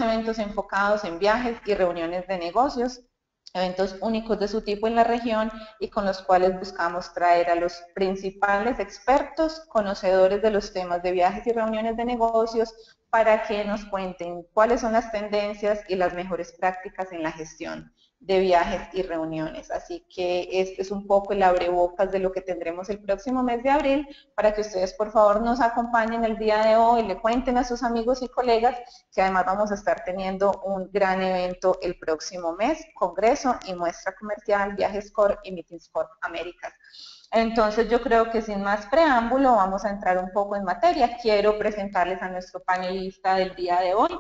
eventos enfocados en viajes y reuniones de negocios, eventos únicos de su tipo en la región y con los cuales buscamos traer a los principales expertos, conocedores de los temas de viajes y reuniones de negocios para que nos cuenten cuáles son las tendencias y las mejores prácticas en la gestión de viajes y reuniones. Así que este es un poco el abrebocas de lo que tendremos el próximo mes de abril, para que ustedes por favor nos acompañen el día de hoy, le cuenten a sus amigos y colegas que además vamos a estar teniendo un gran evento el próximo mes, Congreso y Muestra Comercial, Viajes Corp y Meetings Corp Américas. Entonces yo creo que sin más preámbulo vamos a entrar un poco en materia. Quiero presentarles a nuestro panelista del día de hoy.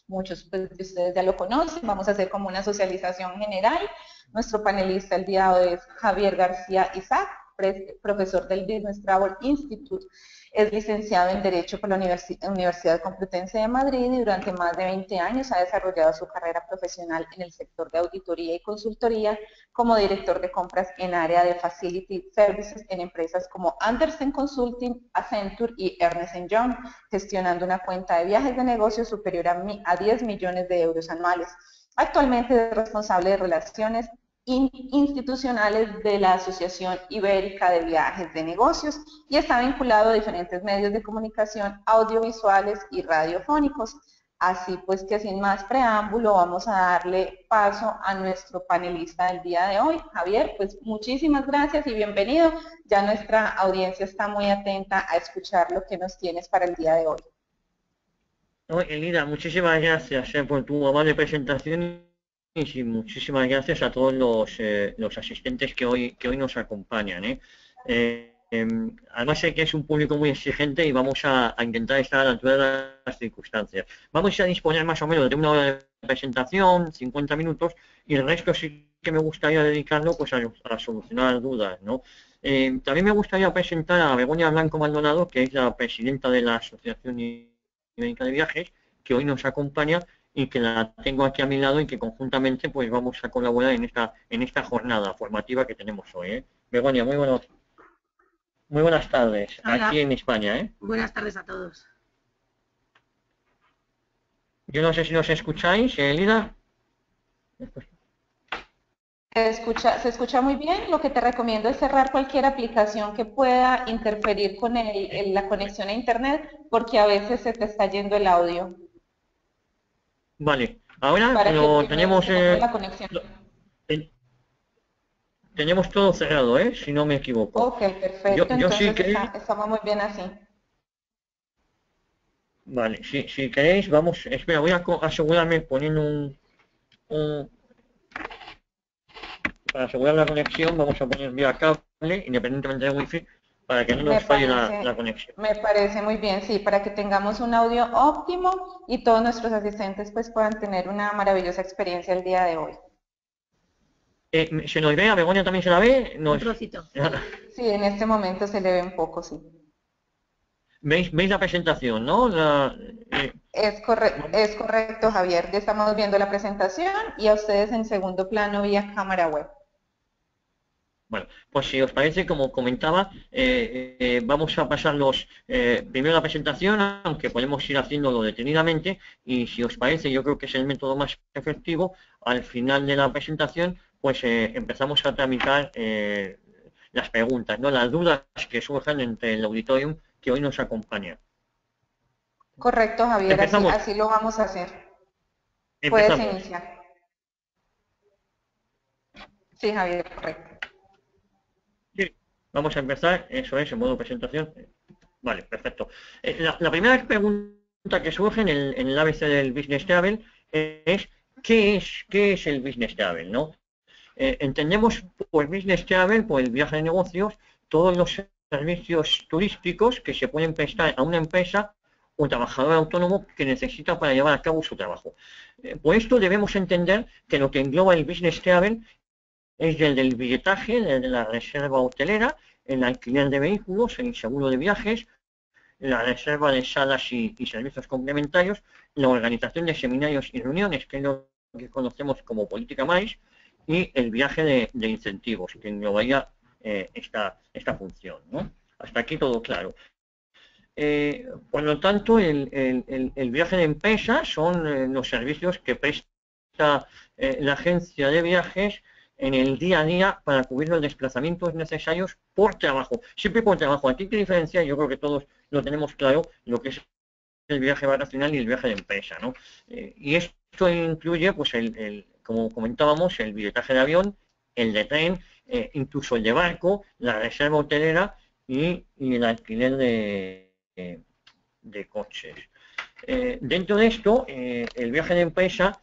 Muchos pues, de ustedes ya lo conocen, vamos a hacer como una socialización general. Nuestro panelista el día de hoy es Javier García Isaac, profesor del Business Travel Institute. Es licenciado en Derecho por la Universidad Complutense de Madrid y durante más de 20 años ha desarrollado su carrera profesional en el sector de auditoría y consultoría como director de compras en área de Facility Services en empresas como Andersen Consulting, Accenture y Ernst Young, gestionando una cuenta de viajes de negocios superior a 10 millones de euros anuales. Actualmente es responsable de relaciones institucionales de la Asociación Ibérica de Viajes de Negocios y está vinculado a diferentes medios de comunicación audiovisuales y radiofónicos. Así pues que sin más preámbulo vamos a darle paso a nuestro panelista del día de hoy. Javier, pues muchísimas gracias y bienvenido. Ya nuestra audiencia está muy atenta a escuchar lo que nos tienes para el día de hoy. Elida, muchísimas gracias por tu amable presentación y sí, muchísimas gracias a todos los asistentes que hoy nos acompañan. Además sé que es un público muy exigente y vamos a intentar estar a la altura de las circunstancias. Vamos a disponer más o menos de una hora de presentación, 50 minutos, y el resto sí que me gustaría dedicarlo pues a solucionar dudas, ¿no? También me gustaría presentar a Begoña Blanco Maldonado, que es la presidenta de la Asociación Ibérica de Viajes, que hoy nos acompaña y que la tengo aquí a mi lado y que conjuntamente pues vamos a colaborar en esta jornada formativa que tenemos hoy. Begoña, muy buenas tardes. Hola. Aquí en España. Buenas tardes a todos. Yo no sé si nos escucháis, Elida. Se escucha muy bien. Lo que te recomiendo es cerrar cualquier aplicación que pueda interferir con la conexión a internet, porque a veces se te está yendo el audio. Vale, ahora Para lo que tenemos, la conexión. tenemos todo cerrado, si no me equivoco. Ok, perfecto. Yo Entonces sí que... estamos muy bien así. Vale, si queréis, vamos... Espera, voy a asegurarme poniendo para asegurar la conexión, vamos a poner vía cable, independientemente de wifi, para que no nos falle la conexión. Me parece muy bien, sí, para que tengamos un audio óptimo y todos nuestros asistentes pues puedan tener una maravillosa experiencia el día de hoy. ¿Se nos ve? ¿A Begoña también se la ve? Un trocito. Sí, en este momento se le ve un poco, sí. ¿Veis la presentación, no? Es correcto, Javier. Ya estamos viendo la presentación y a ustedes en segundo plano vía cámara web. Bueno, pues si os parece, como comentaba, vamos a pasarlos primero la presentación, aunque podemos ir haciéndolo detenidamente, y si os parece, yo creo que es el método más efectivo, al final de la presentación, pues empezamos a tramitar las preguntas, ¿no? Las dudas que surjan entre el auditorium que hoy nos acompaña. Correcto, Javier, así lo vamos a hacer. Empezamos. Puedes iniciar. Sí, Javier, correcto. Sí, vamos a empezar, eso es, en modo presentación. Vale, perfecto. La primera pregunta que surge en el ABC del Business Travel es ¿qué es el Business Travel, ¿no? Entendemos por Business Travel, por el viaje de negocios, todos los servicios turísticos que se pueden prestar a una empresa o trabajador autónomo que necesita para llevar a cabo su trabajo. Por esto debemos entender que lo que engloba el Business Travel es el del billetaje, el de la reserva hotelera, el alquiler de vehículos, el seguro de viajes, la reserva de salas y servicios complementarios, la organización de seminarios y reuniones, que es lo que conocemos como política MAIS, y el viaje de incentivos, que englobaría esta función, ¿no? Hasta aquí todo claro. Por lo tanto, el viaje de empresa son los servicios que presta la agencia de viajes en el día a día para cubrir los desplazamientos necesarios por trabajo. Siempre por trabajo. Aquí hay que diferenciar, yo creo que todos lo tenemos claro, lo que es el viaje vacacional y el viaje de empresa, ¿no? Y esto incluye, pues, como comentábamos, el billetaje de avión, el de tren, incluso el de barco, la reserva hotelera y el alquiler de coches. Dentro de esto, el viaje de empresa,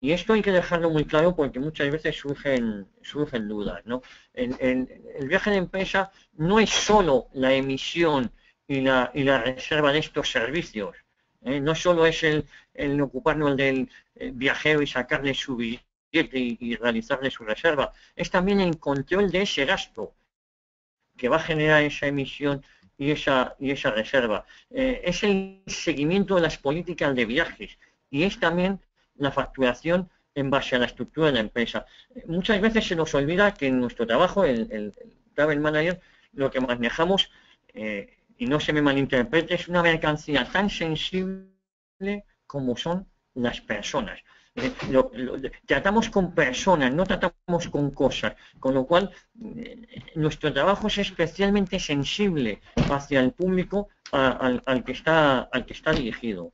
y esto hay que dejarlo muy claro porque muchas veces surgen dudas, ¿no? El viaje de empresa no es solo la emisión y la reserva de estos servicios. No solo es el ocuparnos del viajero y sacarle su billete y realizarle su reserva, es también el control de ese gasto que va a generar esa emisión y esa reserva. Es el seguimiento de las políticas de viajes y es también la facturación en base a la estructura de la empresa. Muchas veces se nos olvida que en nuestro trabajo, el Travel Manager, lo que manejamos, y no se me malinterprete, es una mercancía tan sensible como son las personas. Tratamos con personas, no tratamos con cosas, con lo cual nuestro trabajo es especialmente sensible hacia el público al que está dirigido.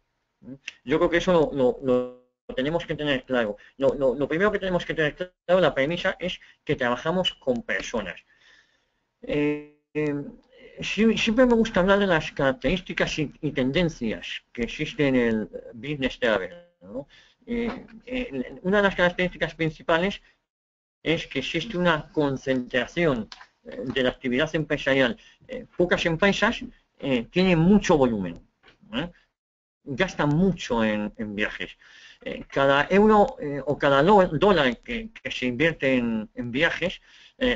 Yo creo que eso lo tenemos que tener claro. Lo primero que tenemos que tener claro, la premisa, es que trabajamos con personas. Siempre me gusta hablar de las características y tendencias que existen en el Business Travel, ¿no? Una de las características principales es que existe una concentración de la actividad empresarial. Pocas empresas tienen mucho volumen, gastan mucho en viajes. Cada euro o cada dólar que se invierte en viajes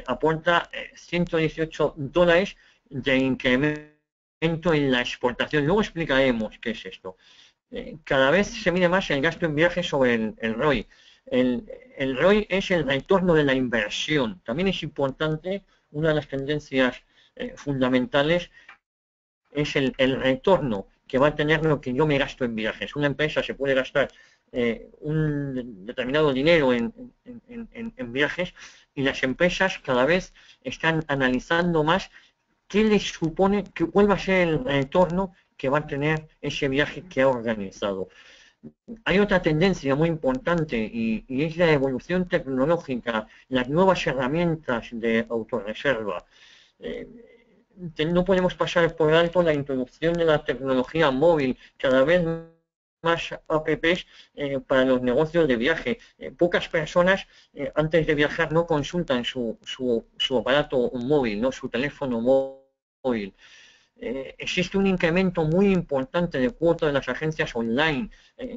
aporta 118 dólares de incremento en la exportación. Luego explicaremos qué es esto. Cada vez se mide más el gasto en viajes sobre el ROI. El ROI es el retorno de la inversión. También es importante, una de las tendencias fundamentales es el retorno que va a tener lo que yo me gasto en viajes. Una empresa se puede gastar un determinado dinero en viajes, y las empresas cada vez están analizando más qué les supone, cuál va a ser el retorno que va a tener ese viaje que ha organizado. Hay otra tendencia muy importante y es la evolución tecnológica, las nuevas herramientas de autorreserva. No podemos pasar por alto la introducción de la tecnología móvil, cada vez más apps para los negocios de viaje. Pocas personas antes de viajar no consultan su aparato móvil, ¿no? Su teléfono móvil. Existe un incremento muy importante de cuota de las agencias online.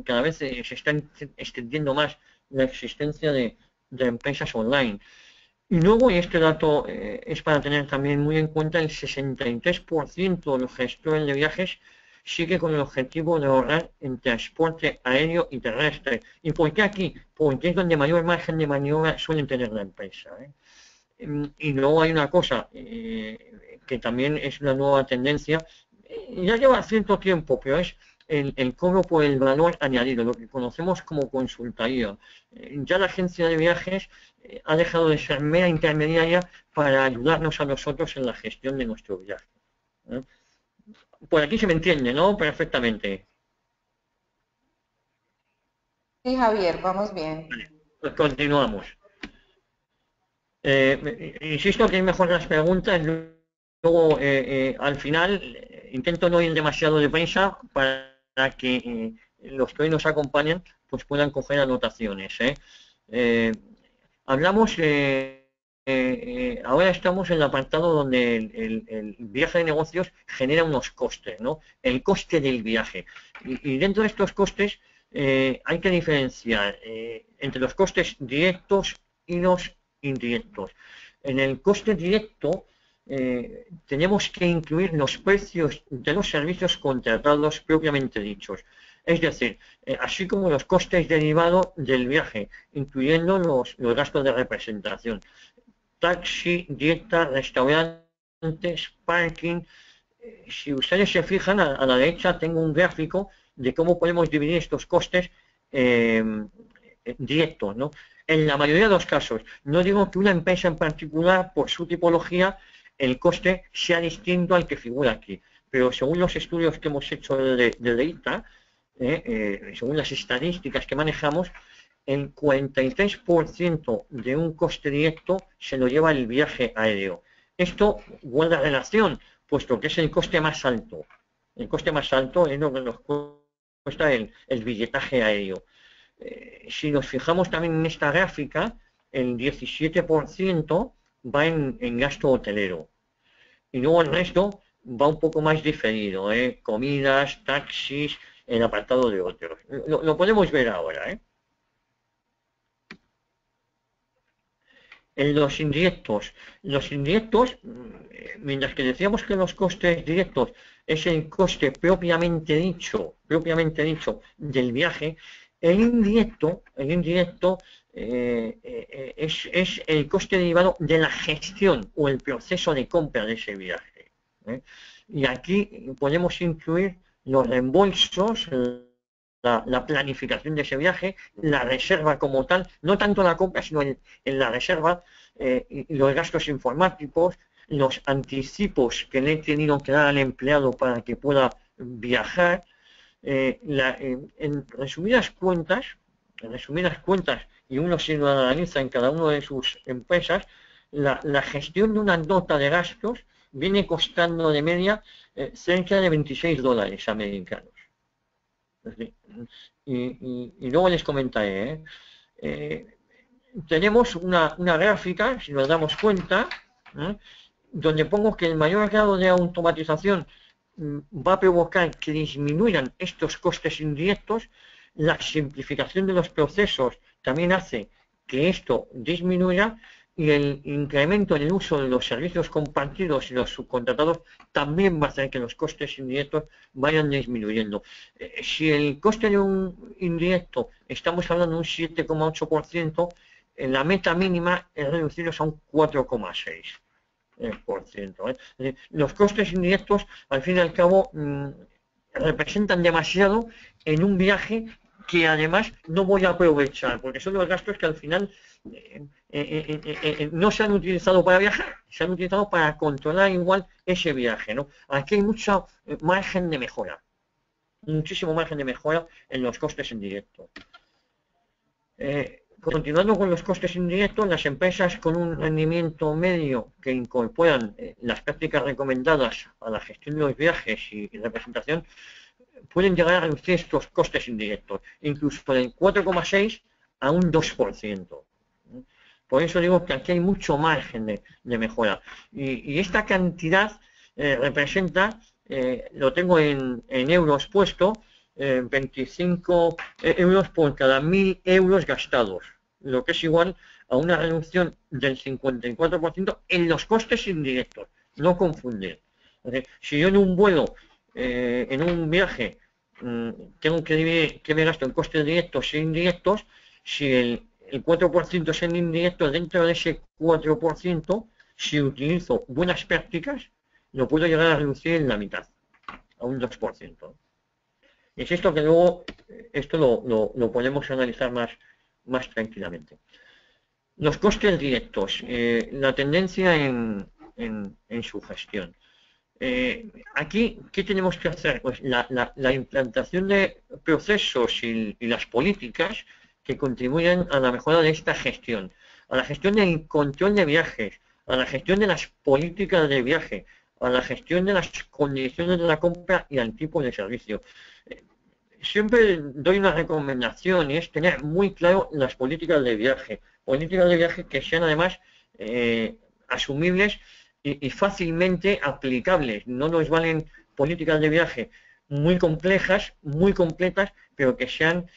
Cada vez se está extendiendo más la existencia de empresas online. Y luego, y este dato es para tener también muy en cuenta, el 63% de los gestores de viajes sigue con el objetivo de ahorrar en transporte aéreo y terrestre. ¿Y por qué aquí? Porque es donde mayor margen de maniobra suelen tener la empresa. Y luego hay una cosa que también es una nueva tendencia, ya lleva cierto tiempo, pero es el cobro por el valor añadido, lo que conocemos como consultoría. Ya la agencia de viajes ha dejado de ser mera intermediaria para ayudarnos a nosotros en la gestión de nuestro viaje. Por aquí se me entiende, ¿no? Perfectamente. Sí, Javier, vamos bien. Vale, pues continuamos. Insisto que es mejor las preguntas, luego al final intento no ir demasiado deprisa para que los que hoy nos acompañan pues puedan coger anotaciones. Hablamos, ahora estamos en el apartado donde el viaje de negocios genera unos costes, ¿no? El coste del viaje. Y dentro de estos costes hay que diferenciar entre los costes directos y los indirectos. En el coste directo tenemos que incluir los precios de los servicios contratados propiamente dichos. Es decir, así como los costes derivados del viaje, incluyendo los gastos de representación, taxi, dieta, restaurantes, parking, si ustedes se fijan, a la derecha tengo un gráfico de cómo podemos dividir estos costes directos, ¿no? En la mayoría de los casos, no digo que una empresa en particular, por su tipología, el coste sea distinto al que figura aquí, pero según los estudios que hemos hecho de ITA, según las estadísticas que manejamos, el 43% de un coste directo se lo lleva el viaje aéreo. Esto guarda relación, puesto que es el coste más alto. El coste más alto es lo que nos cuesta el billetaje aéreo. Si nos fijamos también en esta gráfica, el 17% va en gasto hotelero. Y luego el resto va un poco más diferido, comidas, taxis, el apartado de otros. Lo podemos ver ahora. En los indirectos, mientras que decíamos que los costes directos es el coste propiamente dicho del viaje, el indirecto es el coste derivado de la gestión o el proceso de compra de ese viaje. Y aquí podemos incluir los reembolsos, la planificación de ese viaje, la reserva como tal, no tanto la compra, sino en la reserva, y los gastos informáticos, los anticipos que le he tenido que dar al empleado para que pueda viajar. En resumidas cuentas, y uno si lo analiza en cada una de sus empresas, la gestión de una nota de gastos viene costando de media cerca de $26 americanos. Y luego les comentaré. Tenemos una gráfica, si nos damos cuenta, donde pongo que el mayor grado de automatización va a provocar que disminuyan estos costes indirectos. La simplificación de los procesos también hace que esto disminuya, y el incremento en el uso de los servicios compartidos y los subcontratados también va a hacer que los costes indirectos vayan disminuyendo. Si el coste de un indirecto estamos hablando de un 7,8%, la meta mínima es reducirlos a un 4,6%. Los costes indirectos, al fin y al cabo, representan demasiado en un viaje que además no voy a aprovechar, porque son los gastos que al final no se han utilizado para viajar, se han utilizado para controlar igual ese viaje, ¿no? Aquí hay mucho margen de mejora, muchísimo margen de mejora en los costes indirectos. Continuando con los costes indirectos, las empresas con un rendimiento medio que incorporan las prácticas recomendadas a la gestión de los viajes y representación pueden llegar a reducir estos costes indirectos, incluso del 4,6 a un 2%. Por eso digo que aquí hay mucho margen de mejora. Y esta cantidad representa, lo tengo en euros puesto, 25 euros por cada 1.000 euros gastados, lo que es igual a una reducción del 54% en los costes indirectos. No confundir. Si yo en un vuelo, en un viaje, tengo que dividir qué me gasto en costes directos e indirectos, si el 4% es en indirecto, dentro de ese 4%, si utilizo buenas prácticas, lo puedo llegar a reducir en la mitad, a un 2%. Y es esto que luego, esto lo podemos analizar más tranquilamente. Los costes directos, la tendencia en su gestión. Aquí, ¿qué tenemos que hacer? Pues la implantación de procesos y las políticas que contribuyen a la mejora de esta gestión, a la gestión del control de viajes, a la gestión de las políticas de viaje, a la gestión de las condiciones de la compra y al tipo de servicio. Siempre doy una recomendación, y es tener muy claro las políticas de viaje que sean además asumibles y fácilmente aplicables. No nos valen políticas de viaje muy complejas, muy completas, pero que sean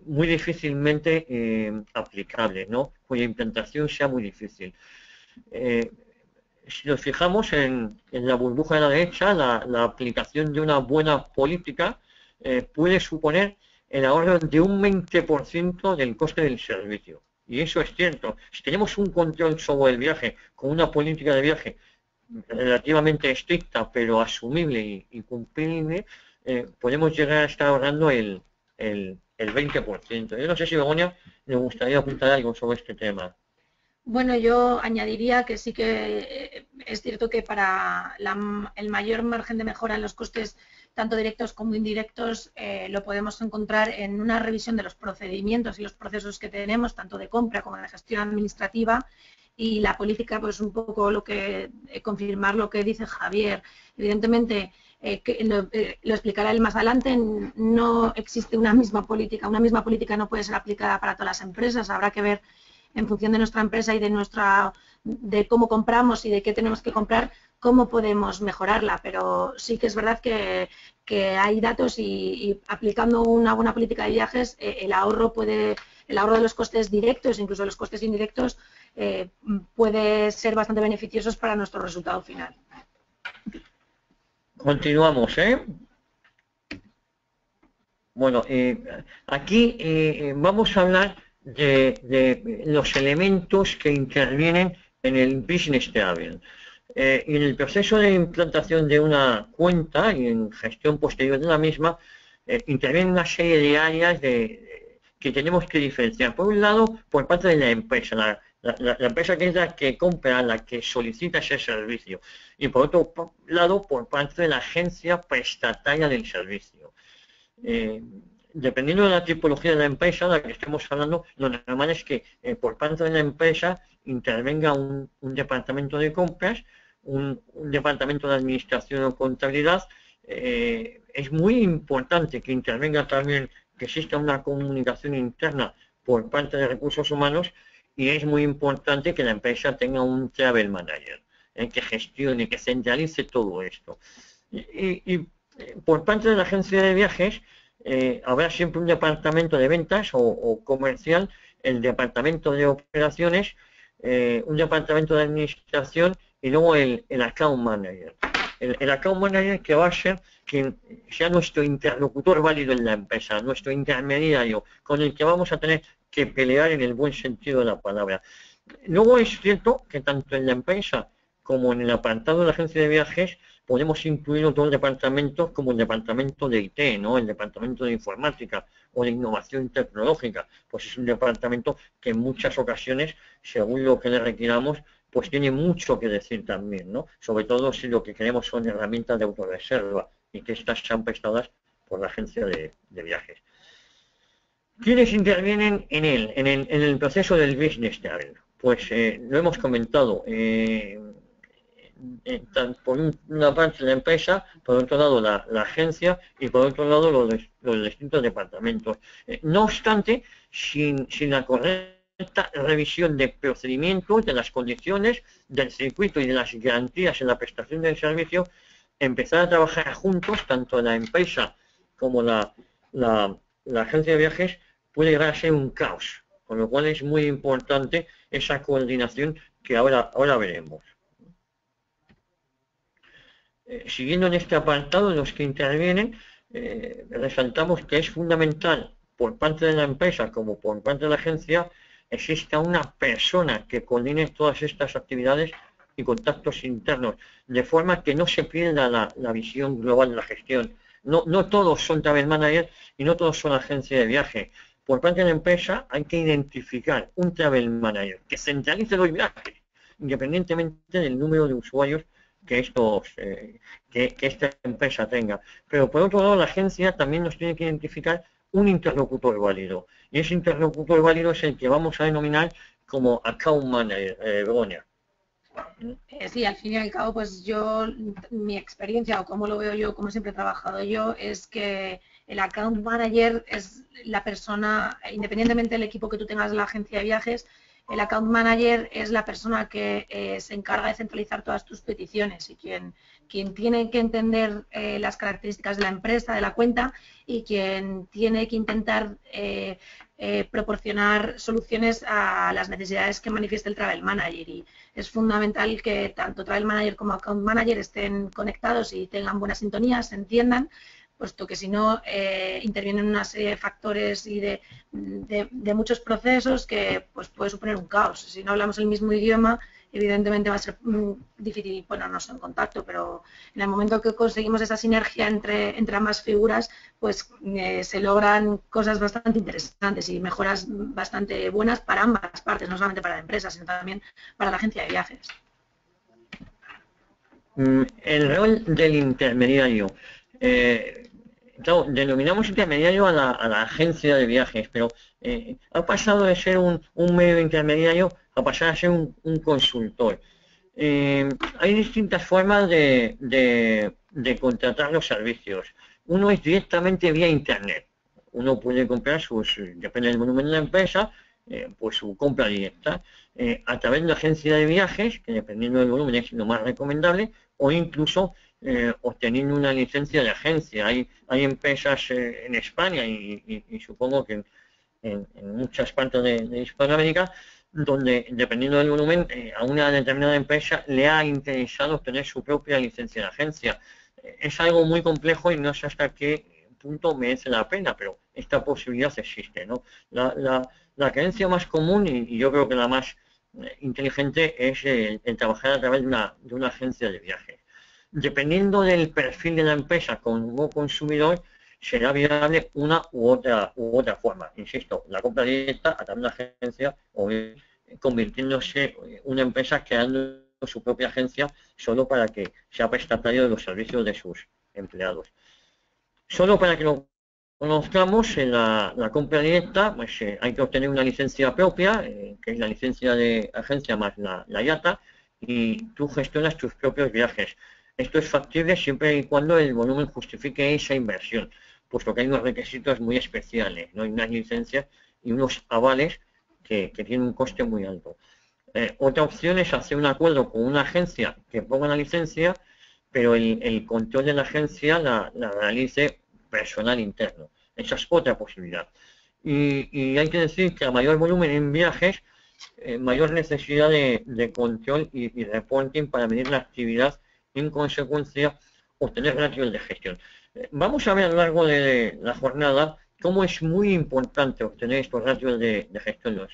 muy difícilmente aplicables, ¿no? Cuya implantación sea muy difícil. Si nos fijamos en la burbuja de la derecha, la aplicación de una buena política puede suponer el ahorro de un 20% del coste del servicio. Y eso es cierto. Si tenemos un control sobre el viaje con una política de viaje relativamente estricta, pero asumible y cumplible, podemos llegar a estar ahorrando el 20%. Yo no sé si Begoña le gustaría apuntar algo sobre este tema. Bueno, yo añadiría que sí que es cierto que para el mayor margen de mejora en los costes, tanto directos como indirectos, lo podemos encontrar en una revisión de los procedimientos y los procesos que tenemos, tanto de compra como de gestión administrativa, y la política, pues un poco confirmar lo que dice Javier. Evidentemente, lo explicará él más adelante, no existe una misma política no puede ser aplicada para todas las empresas, habrá que ver en función de nuestra empresa y de cómo compramos y de qué tenemos que comprar, cómo podemos mejorarla, pero sí que es verdad que hay datos y aplicando una buena política de viajes, el ahorro de los costes directos, incluso los costes indirectos, puede ser bastante beneficiosos para nuestro resultado final. Continuamos, ¿eh? Bueno, aquí vamos a hablar de los elementos que intervienen en el business travel. Y en el proceso de implantación de una cuenta y en gestión posterior de la misma, intervienen una serie de áreas que tenemos que diferenciar. Por un lado, por parte de la empresa, la empresa que es la que compra, la que solicita ese servicio. Y por otro lado, por parte de la agencia prestataria del servicio. Dependiendo de la tipología de la empresa de la que estemos hablando, lo normal es que por parte de la empresa intervenga un departamento de compras, un departamento de administración o contabilidad. Es muy importante que intervenga también, que exista una comunicación interna por parte de recursos humanos, y es muy importante que la empresa tenga un travel manager que gestione, que centralice todo esto. Y por parte de la agencia de viajes, habrá siempre un departamento de ventas o comercial, el departamento de operaciones, un departamento de administración y luego el account manager. El account manager, que va a ser quien sea nuestro interlocutor válido en la empresa, nuestro intermediario, con el que vamos a tener que pelear en el buen sentido de la palabra. Luego es cierto que tanto en la empresa como en el apartado de la agencia de viajes podemos incluir otros departamentos como el departamento de IT, ¿no? El departamento de informática o de innovación tecnológica. Pues es un departamento que en muchas ocasiones, según lo que le requiramos, pues tiene mucho que decir también, ¿no? Sobre todo si lo que queremos son herramientas de autorreserva y que estas sean prestadas por la agencia de viajes. ¿Quiénes intervienen en él, en el proceso del business travel? Pues lo hemos comentado. Por una parte la empresa, por otro lado la agencia y por otro lado los distintos departamentos. No obstante, sin la correcta revisión de procedimientos, de las condiciones, del circuito y de las garantías en la prestación del servicio, empezar a trabajar juntos, tanto la empresa como la agencia de viajes, puede llegar a ser un caos, con lo cual es muy importante esa coordinación que ahora veremos. Siguiendo en este apartado de los que intervienen, resaltamos que es fundamental por parte de la empresa como por parte de la agencia exista una persona que coordine todas estas actividades y contactos internos, de forma que no se pierda la visión global de la gestión. No todos son travel manager y no todos son agencia de viaje. Por parte de la empresa hay que identificar un travel manager que centralice los viajes, independientemente del número de usuarios que esta empresa tenga. Pero por otro lado, la agencia también nos tiene que identificar un interlocutor válido. Y ese interlocutor válido es el que vamos a denominar como account manager, Begoña. Sí, al fin y al cabo, pues mi experiencia o cómo lo veo yo, como siempre he trabajado yo, es que el account manager es la persona, independientemente del equipo que tú tengas de la agencia de viajes, el account manager es la persona que se encarga de centralizar todas tus peticiones y quien tiene que entender las características de la empresa, de la cuenta, y quien tiene que intentar proporcionar soluciones a las necesidades que manifiesta el Travel Manager. Y es fundamental que tanto Travel Manager como Account Manager estén conectados y tengan buena sintonía, se entiendan, puesto que si no intervienen una serie de factores y de muchos procesos que pues puede suponer un caos. Si no hablamos el mismo idioma, evidentemente va a ser difícil ponernos en contacto, pero en el momento que conseguimos esa sinergia entre ambas figuras, pues se logran cosas bastante interesantes y mejoras bastante buenas para ambas partes, no solamente para la empresa, sino también para la agencia de viajes. El rol del intermediario. Claro, denominamos intermediario a la agencia de viajes, pero ha pasado de ser un medio intermediario a pasar a ser un consultor. Hay distintas formas de contratar los servicios. Uno es directamente vía internet. Uno puede comprar depende del volumen de la empresa, pues su compra directa a través de una agencia de viajes, que dependiendo del volumen es lo más recomendable, o incluso obteniendo una licencia de agencia. Hay empresas en España y supongo que en muchas partes de Hispanoamérica, donde dependiendo del volumen a una determinada empresa le ha interesado obtener su propia licencia de agencia. Es algo muy complejo y no sé hasta qué punto merece la pena, pero esta posibilidad existe, ¿no? La creencia más común y yo creo que la más inteligente es el trabajar a través de una agencia de viajes. Dependiendo del perfil de la empresa como consumidor, será viable una u otra forma. Insisto, la compra directa a través de una agencia o convirtiéndose una empresa creando su propia agencia solo para que sea prestatario de los servicios de sus empleados. Solo para que lo conozcamos, en la compra directa pues, hay que obtener una licencia propia, que es la licencia de agencia más la IATA, y tú gestionas tus propios viajes. Esto es factible siempre y cuando el volumen justifique esa inversión, puesto que hay unos requisitos muy especiales, ¿no? Hay unas licencias y unos avales que tienen un coste muy alto. Otra opción es hacer un acuerdo con una agencia que ponga la licencia, pero el control de la agencia la realice personal interno. Esa es otra posibilidad. Y hay que decir que a mayor volumen en viajes, mayor necesidad de control y reporting para medir la actividad, en consecuencia obtener ratios de gestión. Vamos a ver a lo largo de la jornada cómo es muy importante obtener estos ratios de gestión.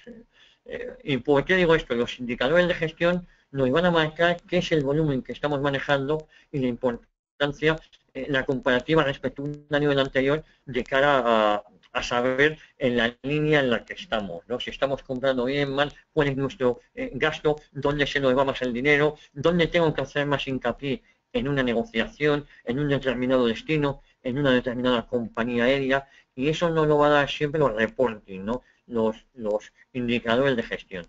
¿Y por qué digo esto? Los indicadores de gestión nos van a marcar qué es el volumen que estamos manejando y la importancia, la comparativa respecto a un año anterior de cara a saber en la línea en la que estamos, ¿no? Si estamos comprando bien, mal, cuál es nuestro gasto, dónde se nos va más el dinero, dónde tengo que hacer más hincapié en una negociación, en un determinado destino, en una determinada compañía aérea, y eso nos lo va a dar siempre los reporting, ¿no? Los indicadores de gestión.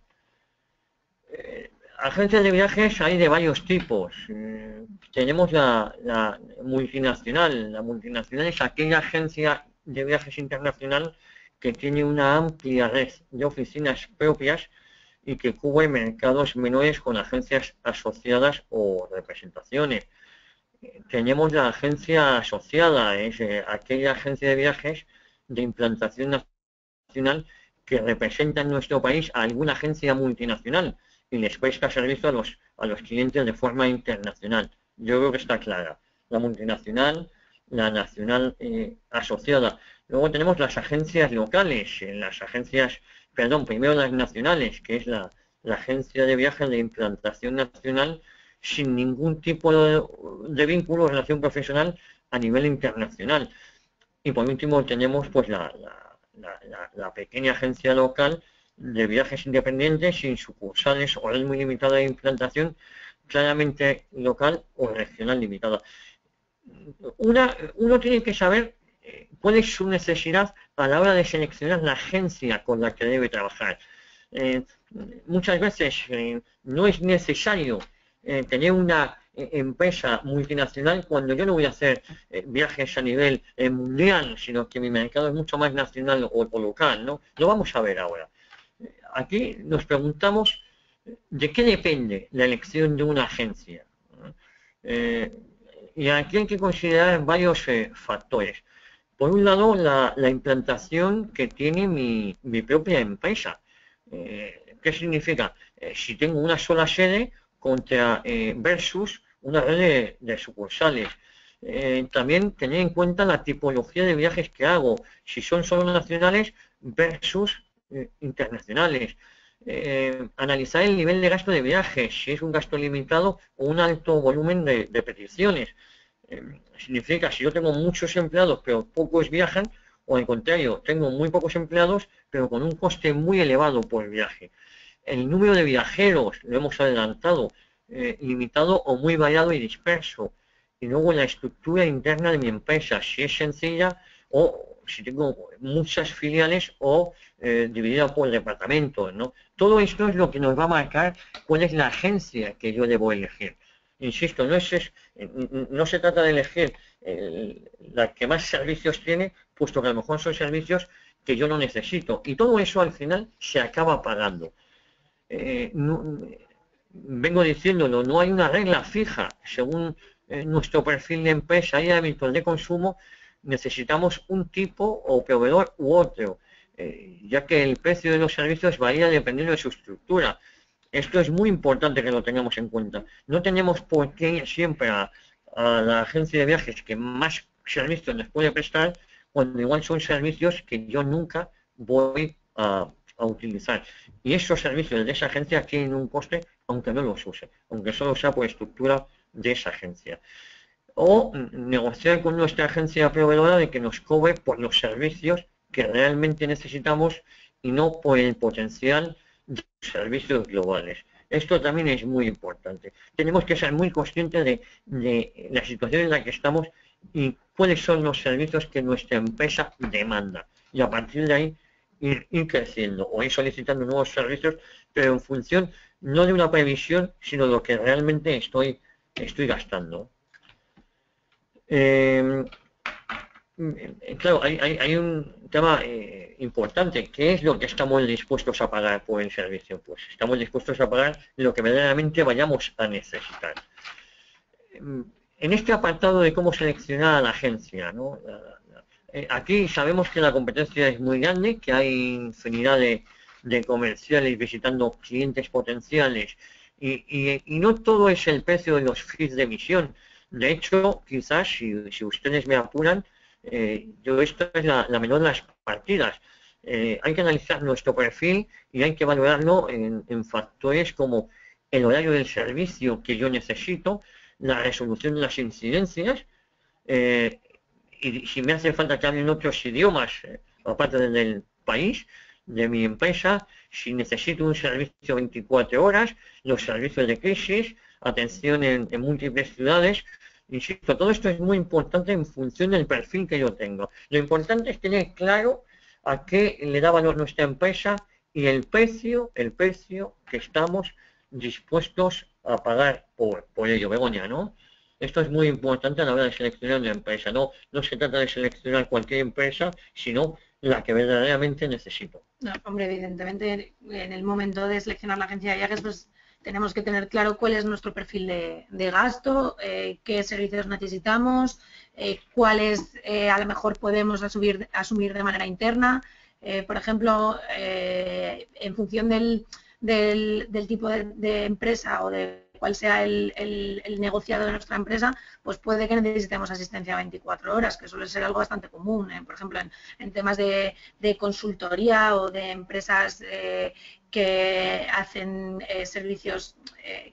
Agencias de viajes hay de varios tipos. Tenemos la multinacional. La multinacional es aquella agencia de viajes internacional que tiene una amplia red de oficinas propias y que cubre mercados menores con agencias asociadas o representaciones. Tenemos la agencia asociada, es aquella agencia de viajes de implantación nacional que representa en nuestro país a alguna agencia multinacional y les presta servicio a los clientes de forma internacional. Yo creo que está clara. La multinacional, la nacional asociada. Luego tenemos las agencias locales, primero las nacionales, que es la agencia de viajes de implantación nacional sin ningún tipo de vínculo o relación profesional a nivel internacional. Y por último tenemos pues la pequeña agencia local de viajes independientes sin sucursales o red muy limitada de implantación, claramente local o regional limitada. Uno tiene que saber cuál es su necesidad a la hora de seleccionar la agencia con la que debe trabajar. Muchas veces no es necesario tener una empresa multinacional cuando yo no voy a hacer viajes a nivel mundial, sino que mi mercado es mucho más nacional o local, ¿no? Lo vamos a ver ahora. Aquí nos preguntamos de qué depende la elección de una agencia. Y aquí hay que considerar varios factores. Por un lado, la implantación que tiene mi propia empresa. ¿Qué significa? Si tengo una sola sede versus una red de sucursales. También tener en cuenta la tipología de viajes que hago, si son solo nacionales versus internacionales. analizar el nivel de gasto de viajes, si es un gasto limitado o un alto volumen de peticiones. Significa, si yo tengo muchos empleados pero pocos viajan, o al contrario, tengo muy pocos empleados pero con un coste muy elevado por viaje. El número de viajeros, lo hemos adelantado, limitado o muy variado y disperso. Y luego la estructura interna de mi empresa, si es sencilla o si tengo muchas filiales o dividida por departamentos, ¿no? Todo esto es lo que nos va a marcar cuál es la agencia que yo debo elegir. Insisto, no se trata de elegir la que más servicios tiene, puesto que a lo mejor son servicios que yo no necesito. Y todo eso al final se acaba pagando. Vengo diciéndolo, no hay una regla fija. Según nuestro perfil de empresa y hábitos de consumo, necesitamos un tipo o proveedor u otro, ya que el precio de los servicios varía dependiendo de su estructura. Esto es muy importante que lo tengamos en cuenta. No tenemos por qué ir siempre a la agencia de viajes que más servicios les puede prestar, cuando igual son servicios que yo nunca voy a utilizar. Y esos servicios de esa agencia tienen un coste, aunque no los use, aunque solo sea por estructura de esa agencia. O negociar con nuestra agencia proveedora de que nos cobre por los servicios que realmente necesitamos y no por el potencial de servicios globales. Esto también es muy importante. Tenemos que ser muy conscientes de la situación en la que estamos y cuáles son los servicios que nuestra empresa demanda. Y a partir de ahí ir creciendo o ir solicitando nuevos servicios, pero en función no de una previsión, sino de lo que realmente estoy gastando. Claro, hay un tema importante. ¿Qué es lo que estamos dispuestos a pagar por el servicio? Pues estamos dispuestos a pagar lo que verdaderamente vayamos a necesitar. En este apartado de cómo seleccionar a la agencia, ¿no? Aquí sabemos que la competencia es muy grande, que hay infinidad de comerciales visitando clientes potenciales y no todo es el precio de los fees de emisión. De hecho, quizás, si ustedes me apuran, esta es la menor de las partidas. Hay que analizar nuestro perfil y hay que valorarlo en factores como el horario del servicio que yo necesito, la resolución de las incidencias, y si me hace falta que hablen otros idiomas, aparte del país, de mi empresa, si necesito un servicio 24 horas, los servicios de crisis, atención en múltiples ciudades. Insisto, todo esto es muy importante en función del perfil que yo tengo. Lo importante es tener claro a qué le da valor nuestra empresa y el precio que estamos dispuestos a pagar por ello, Begoña, ¿no? Esto es muy importante a la hora de seleccionar una empresa. No se trata de seleccionar cualquier empresa, sino la que verdaderamente necesito. No, hombre, evidentemente, en el momento de seleccionar la agencia de viajes, pues tenemos que tener claro cuál es nuestro perfil de gasto, qué servicios necesitamos, cuáles a lo mejor podemos asumir de manera interna. Por ejemplo, en función del tipo de empresa o de cuál sea el negociado de nuestra empresa, pues puede que necesitemos asistencia 24 horas, que suele ser algo bastante común. Por ejemplo, en temas de consultoría o de empresas que hacen servicios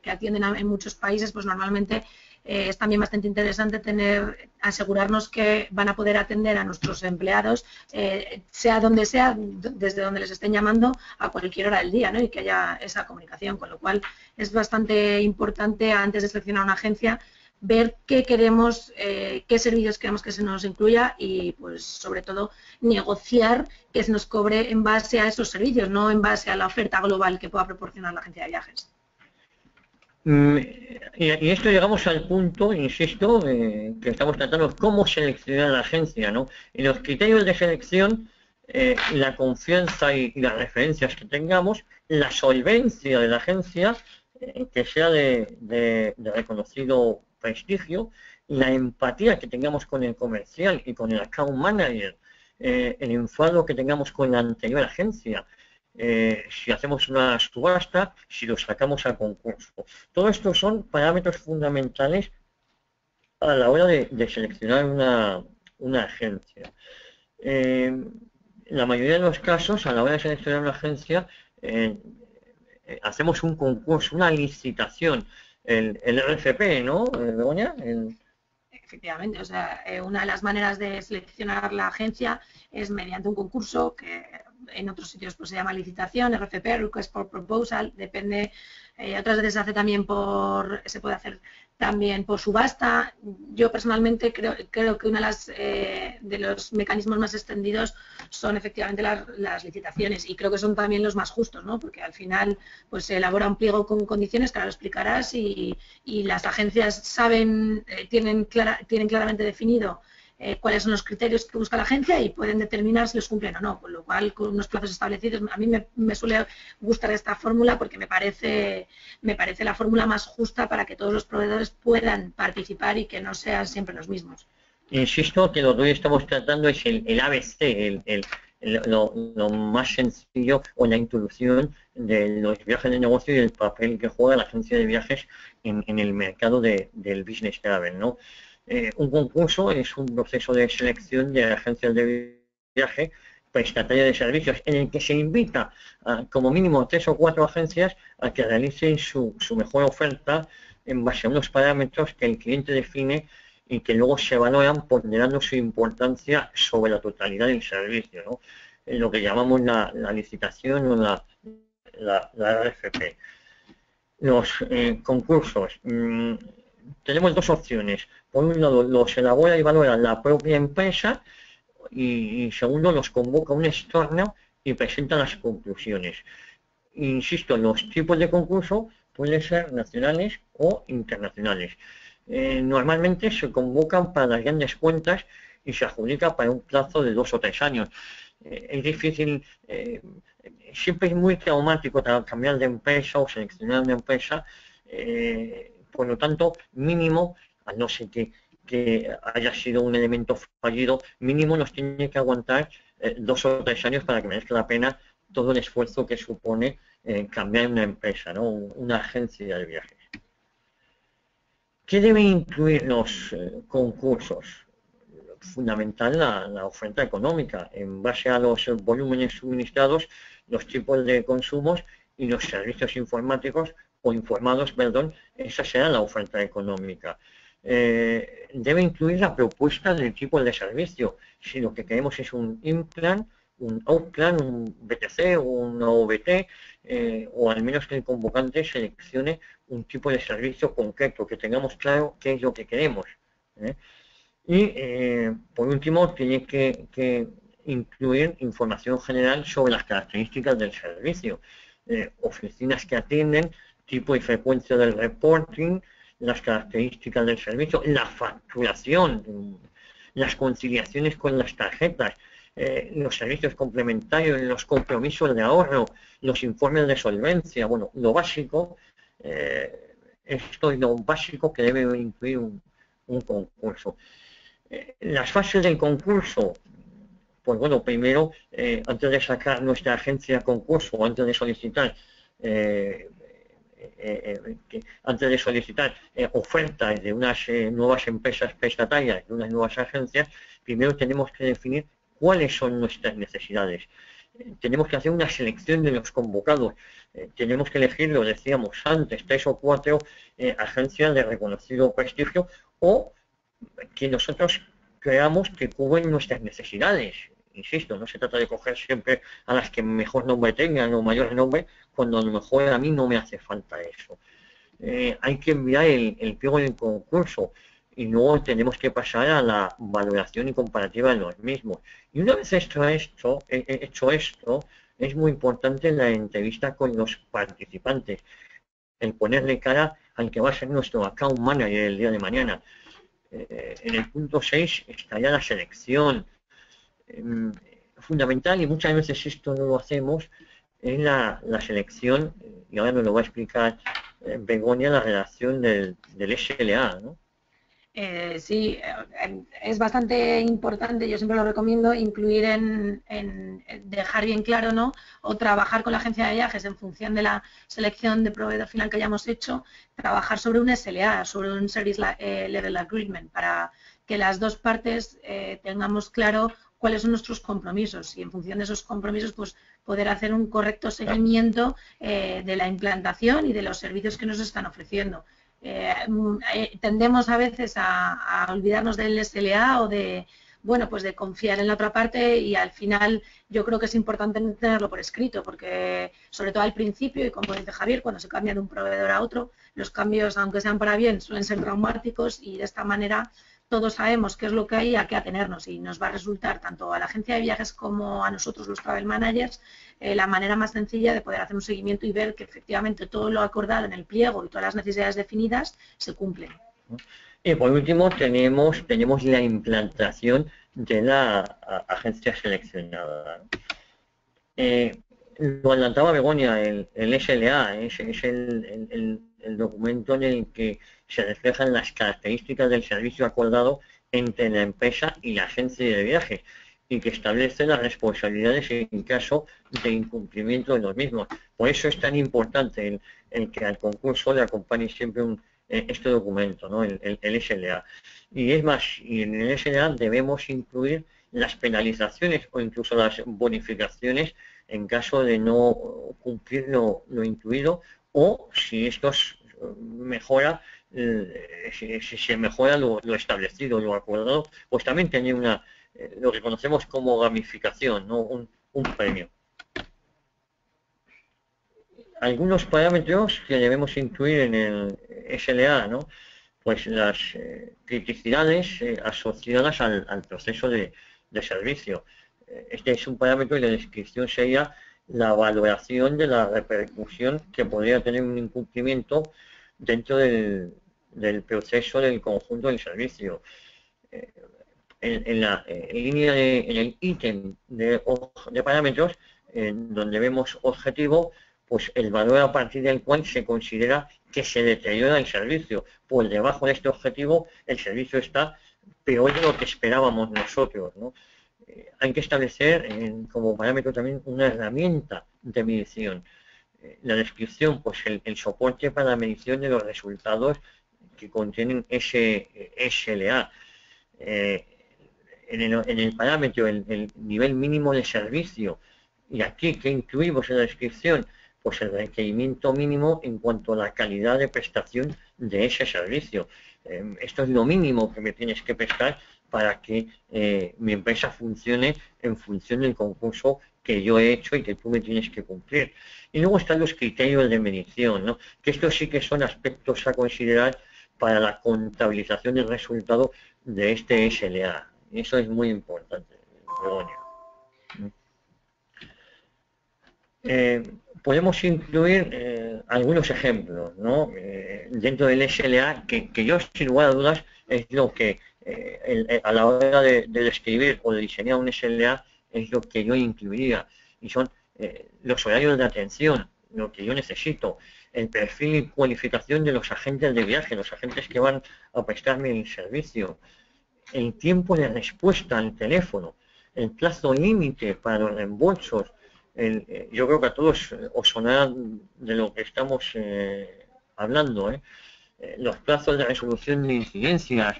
que atienden en muchos países, pues normalmente es también bastante interesante asegurarnos que van a poder atender a nuestros empleados, sea donde sea, desde donde les estén llamando, a cualquier hora del día, ¿no? Y que haya esa comunicación, con lo cual es bastante importante, antes de seleccionar una agencia, ver qué queremos, qué servicios queremos que se nos incluya y, pues, sobre todo, negociar que se nos cobre en base a esos servicios, no en base a la oferta global que pueda proporcionar la agencia de viajes. Y esto llegamos al punto, insisto, que estamos tratando cómo seleccionar la agencia, ¿no? Y los criterios de selección, la confianza y las referencias que tengamos, la solvencia de la agencia, que sea de reconocido prestigio, la empatía que tengamos con el comercial y con el account manager, el enfado que tengamos con la anterior agencia, si hacemos una subasta, si lo sacamos a concurso. Todo esto son parámetros fundamentales a la hora de seleccionar una agencia. La mayoría de los casos, a la hora de seleccionar una agencia, hacemos un concurso, una licitación, el RFP, ¿no, Begoña? Efectivamente, o sea, una de las maneras de seleccionar la agencia es mediante un concurso que en otros sitios pues se llama licitación, RFP, Request for Proposal, depende, otras veces se hace también se puede hacer también por subasta. Yo personalmente creo que uno de los mecanismos más extendidos son efectivamente las licitaciones, y creo que son también los más justos, ¿no? Porque al final pues se elabora un pliego con condiciones, que ahora lo explicarás, y las agencias saben, tienen claramente definido cuáles son los criterios que busca la agencia y pueden determinar si los cumplen o no, con lo cual con unos plazos establecidos. A mí me suele gustar esta fórmula porque me parece la fórmula más justa para que todos los proveedores puedan participar y que no sean siempre los mismos. Insisto que lo que hoy estamos tratando es el ABC, lo más sencillo, o la introducción de los viajes de negocio y el papel que juega la agencia de viajes en el mercado del business travel, ¿no? Un concurso es un proceso de selección de agencias de viaje prestataria de servicios, en el que se invita a como mínimo 3 o 4 agencias a que realicen su mejor oferta en base a unos parámetros que el cliente define y que luego se valoran ponderando su importancia sobre la totalidad del servicio, ¿no? En lo que llamamos la licitación o la RFP. Los concursos. Tenemos dos opciones. Por un lado, los elabora y valora la propia empresa, y segundo, los convoca un externo y presenta las conclusiones. Insisto, los tipos de concurso pueden ser nacionales o internacionales. Normalmente se convocan para las grandes cuentas y se adjudica para un plazo de 2 o 3 años. Es difícil, siempre es muy traumático cambiar de empresa o seleccionar una empresa, por lo tanto, mínimo, a no ser que haya sido un elemento fallido, mínimo nos tiene que aguantar 2 o 3 años para que merezca la pena todo el esfuerzo que supone cambiar una empresa, ¿no? Una agencia de viajes. ¿Qué deben incluir los concursos? Fundamental la oferta económica, en base a los volúmenes suministrados, los tipos de consumos y los servicios informáticos o informados, perdón, esa será la oferta económica. Debe incluir la propuesta del tipo de servicio. Si lo que queremos es un in-plan, un out-plan, un BTC o un OBT, o al menos que el convocante seleccione un tipo de servicio concreto, que tengamos claro qué es lo que queremos. Y por último, tiene que incluir información general sobre las características del servicio, oficinas que atienden, tipo y frecuencia del reporting, las características del servicio, la facturación, las conciliaciones con las tarjetas, los servicios complementarios, los compromisos de ahorro, los informes de solvencia. Bueno, lo básico, esto es lo básico que debe incluir un concurso. Las fases del concurso, pues bueno, primero, antes de sacar nuestra agencia concurso, antes de solicitar ofertas de unas nuevas empresas prestatarias, de unas nuevas agencias, primero tenemos que definir cuáles son nuestras necesidades. Tenemos que hacer una selección de los convocados. Tenemos que elegir, lo decíamos antes, 3 o 4 agencias de reconocido prestigio, o que nosotros creamos que cubren nuestras necesidades. Insisto, no se trata de coger siempre a las que mejor nombre tengan o mayor nombre, cuando a lo mejor a mí no me hace falta eso. Hay que enviar el pliego del concurso y luego tenemos que pasar a la valoración y comparativa de los mismos. Y una vez hecho esto, es muy importante la entrevista con los participantes, el ponerle cara al que va a ser nuestro account manager el día de mañana. En el punto 6 está ya la selección. Fundamental, y muchas veces esto no lo hacemos, es la selección, y ahora nos lo va a explicar Begoña, la redacción del SLA, ¿no? Sí, es bastante importante, yo siempre lo recomiendo, incluir dejar bien claro, ¿no? O trabajar con la agencia de viajes en función de la selección de proveedor final que hayamos hecho, trabajar sobre un SLA, sobre un Service Level Agreement, para que las dos partes tengamos claro cuáles son nuestros compromisos y en función de esos compromisos pues poder hacer un correcto seguimiento de la implantación y de los servicios que nos están ofreciendo. Tendemos a veces a olvidarnos del SLA o de, bueno, pues de confiar en la otra parte y al final yo creo que es importante tenerlo por escrito porque sobre todo al principio y como dice Javier, cuando se cambia de un proveedor a otro, los cambios aunque sean para bien suelen ser traumáticos y de esta manera todos sabemos qué es lo que hay y a qué atenernos y nos va a resultar tanto a la agencia de viajes como a nosotros los travel managers la manera más sencilla de poder hacer un seguimiento y ver que efectivamente todo lo acordado en el pliego y todas las necesidades definidas se cumplen. Y por último tenemos la implantación de la agencia seleccionada. Lo adelantaba Begoña, el SLA es el documento en el que se reflejan las características del servicio acordado entre la empresa y la agencia de viajes y que establece las responsabilidades en caso de incumplimiento de los mismos. Por eso es tan importante el que al concurso le acompañe siempre este documento, ¿no? el SLA. Y es más, y en el SLA debemos incluir las penalizaciones o incluso las bonificaciones en caso de no cumplir lo incluido o si esto mejora, si se mejora lo establecido, lo acordado, pues también tener lo que conocemos como gamificación, ¿no? un premio. Algunos parámetros que debemos incluir en el SLA, ¿no? Pues las criticidades asociadas al proceso de servicio. Este es un parámetro y la descripción sería la valoración de la repercusión que podría tener un incumplimiento dentro del proceso del conjunto del servicio. En el ítem de parámetros, donde vemos objetivo, pues el valor a partir del cual se considera que se deteriora el servicio. Por debajo de este objetivo, el servicio está peor de lo que esperábamos nosotros, ¿no? Hay que establecer como parámetro también una herramienta de medición. La descripción, pues el soporte para la medición de los resultados que contienen ese SLA. En el parámetro, el nivel mínimo de servicio. Y aquí, ¿qué incluimos en la descripción? Pues el requerimiento mínimo en cuanto a la calidad de prestación de ese servicio. Esto es lo mínimo que me tienes que prestar para que mi empresa funcione en función del concurso que yo he hecho y que tú me tienes que cumplir. Y luego están los criterios de medición, ¿no? Que estos sí que son aspectos a considerar para la contabilización del resultado de este SLA. Y eso es muy importante, Begoña. Podemos incluir algunos ejemplos, ¿no? Dentro del SLA, que yo sin lugar a dudas es lo que a la hora de describir o de diseñar un SLA es lo que yo incluiría, y son los horarios de atención, lo que yo necesito, el perfil y cualificación de los agentes de viaje, los agentes que van a prestarme el servicio, el tiempo de respuesta al teléfono, el plazo límite para los reembolsos. Yo creo que a todos os sonará de lo que estamos hablando, los plazos de resolución de incidencias,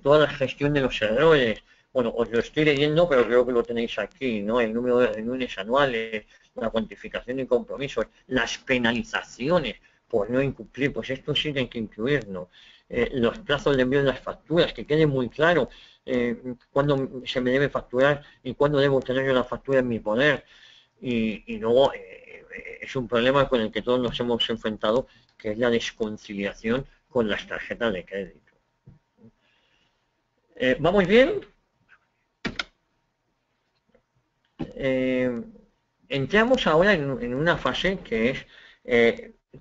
toda la gestión de los errores. Bueno, os lo estoy leyendo, pero creo que lo tenéis aquí, ¿no? El número de reuniones anuales, la cuantificación de compromisos, las penalizaciones por no incumplir, pues esto sí hay que incluirlo. Los plazos de envío de las facturas, que quede muy claro cuándo se me debe facturar y cuándo debo tener yo la factura en mi poder. Y luego es un problema con el que todos nos hemos enfrentado, que es la desconciliación con las tarjetas de crédito. ¿Vamos bien? Entramos ahora en una fase que es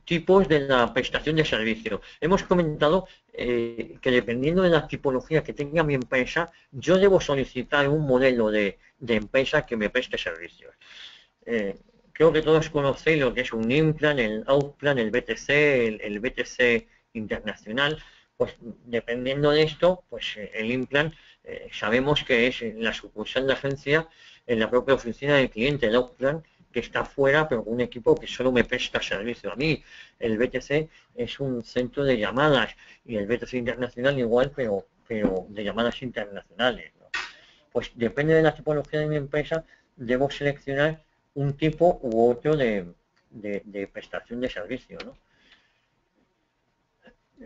tipos de la prestación de servicio. Hemos comentado que dependiendo de la tipología que tenga mi empresa, yo debo solicitar un modelo de empresa que me preste servicios. Creo que todos conocéis lo que es un INPLAN, el OUTPLAN, el BTC, el BTC internacional. Pues dependiendo de esto, pues el INPLAN sabemos que es la sucursal de agencia en la propia oficina del cliente, el OUTPLAN, que está fuera, pero con un equipo que solo me presta servicio a mí. El BTC es un centro de llamadas y el BTC internacional igual, pero de llamadas internacionales, ¿no? pues depende de la tipología de mi empresa, debo seleccionar un tipo u otro de prestación de servicio, ¿no?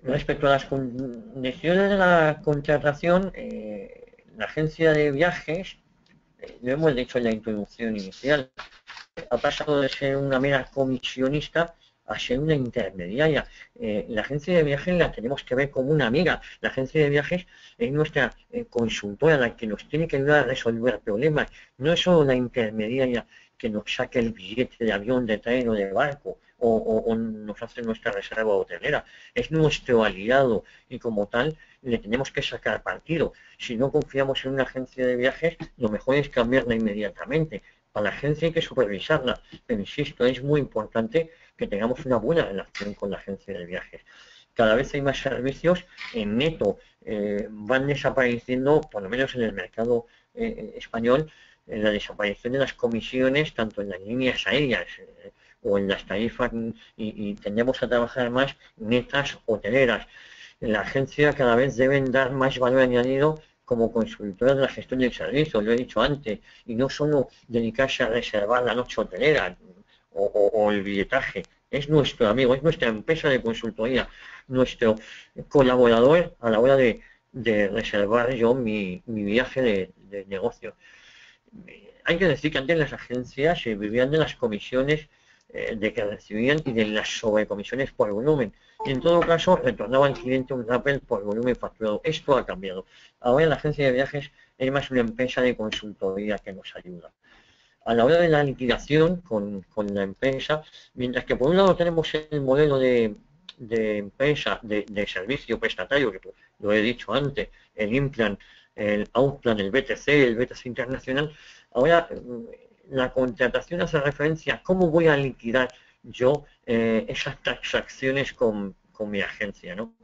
Respecto a las condiciones de la contratación, la agencia de viajes, lo hemos dicho en la introducción inicial, ha pasado de ser una mera comisionista a ser una intermediaria. La agencia de viajes la tenemos que ver como una amiga. La agencia de viajes es nuestra consultora, la que nos tiene que ayudar a resolver problemas. No es solo la intermediaria que nos saque el billete de avión, de tren o de barco, o nos hace nuestra reserva hotelera. Es nuestro aliado y como tal le tenemos que sacar partido. Si no confiamos en una agencia de viajes, lo mejor es cambiarla inmediatamente. A la agencia hay que supervisarla, pero insisto, es muy importante que tengamos una buena relación con la agencia de viajes. Cada vez hay más servicios en neto, van desapareciendo, por lo menos en el mercado español, la desaparición de las comisiones, tanto en las líneas aéreas o en las tarifas, y tendemos a trabajar más netas hoteleras. La agencia cada vez deben dar más valor añadido como consultora de la gestión del servicio, lo he dicho antes, y no solo dedicarse a reservar la noche hotelera o el billetaje. Es nuestro amigo, es nuestra empresa de consultoría, nuestro colaborador a la hora de reservar yo mi viaje de negocio. Hay que decir que antes las agencias se vivían de las comisiones de que recibían y de las sobrecomisiones por volumen. Y en todo caso retornaba al cliente un rappel por volumen facturado. Esto ha cambiado. Ahora la agencia de viajes es más una empresa de consultoría que nos ayuda. A la hora de la liquidación con la empresa, mientras que por un lado tenemos el modelo de empresa, de servicio prestatario, que lo he dicho antes, el Implan, el Outplan, el BTC Internacional, ahora la contratación hace referencia a cómo voy a liquidar yo esas transacciones con mi agencia, ¿no?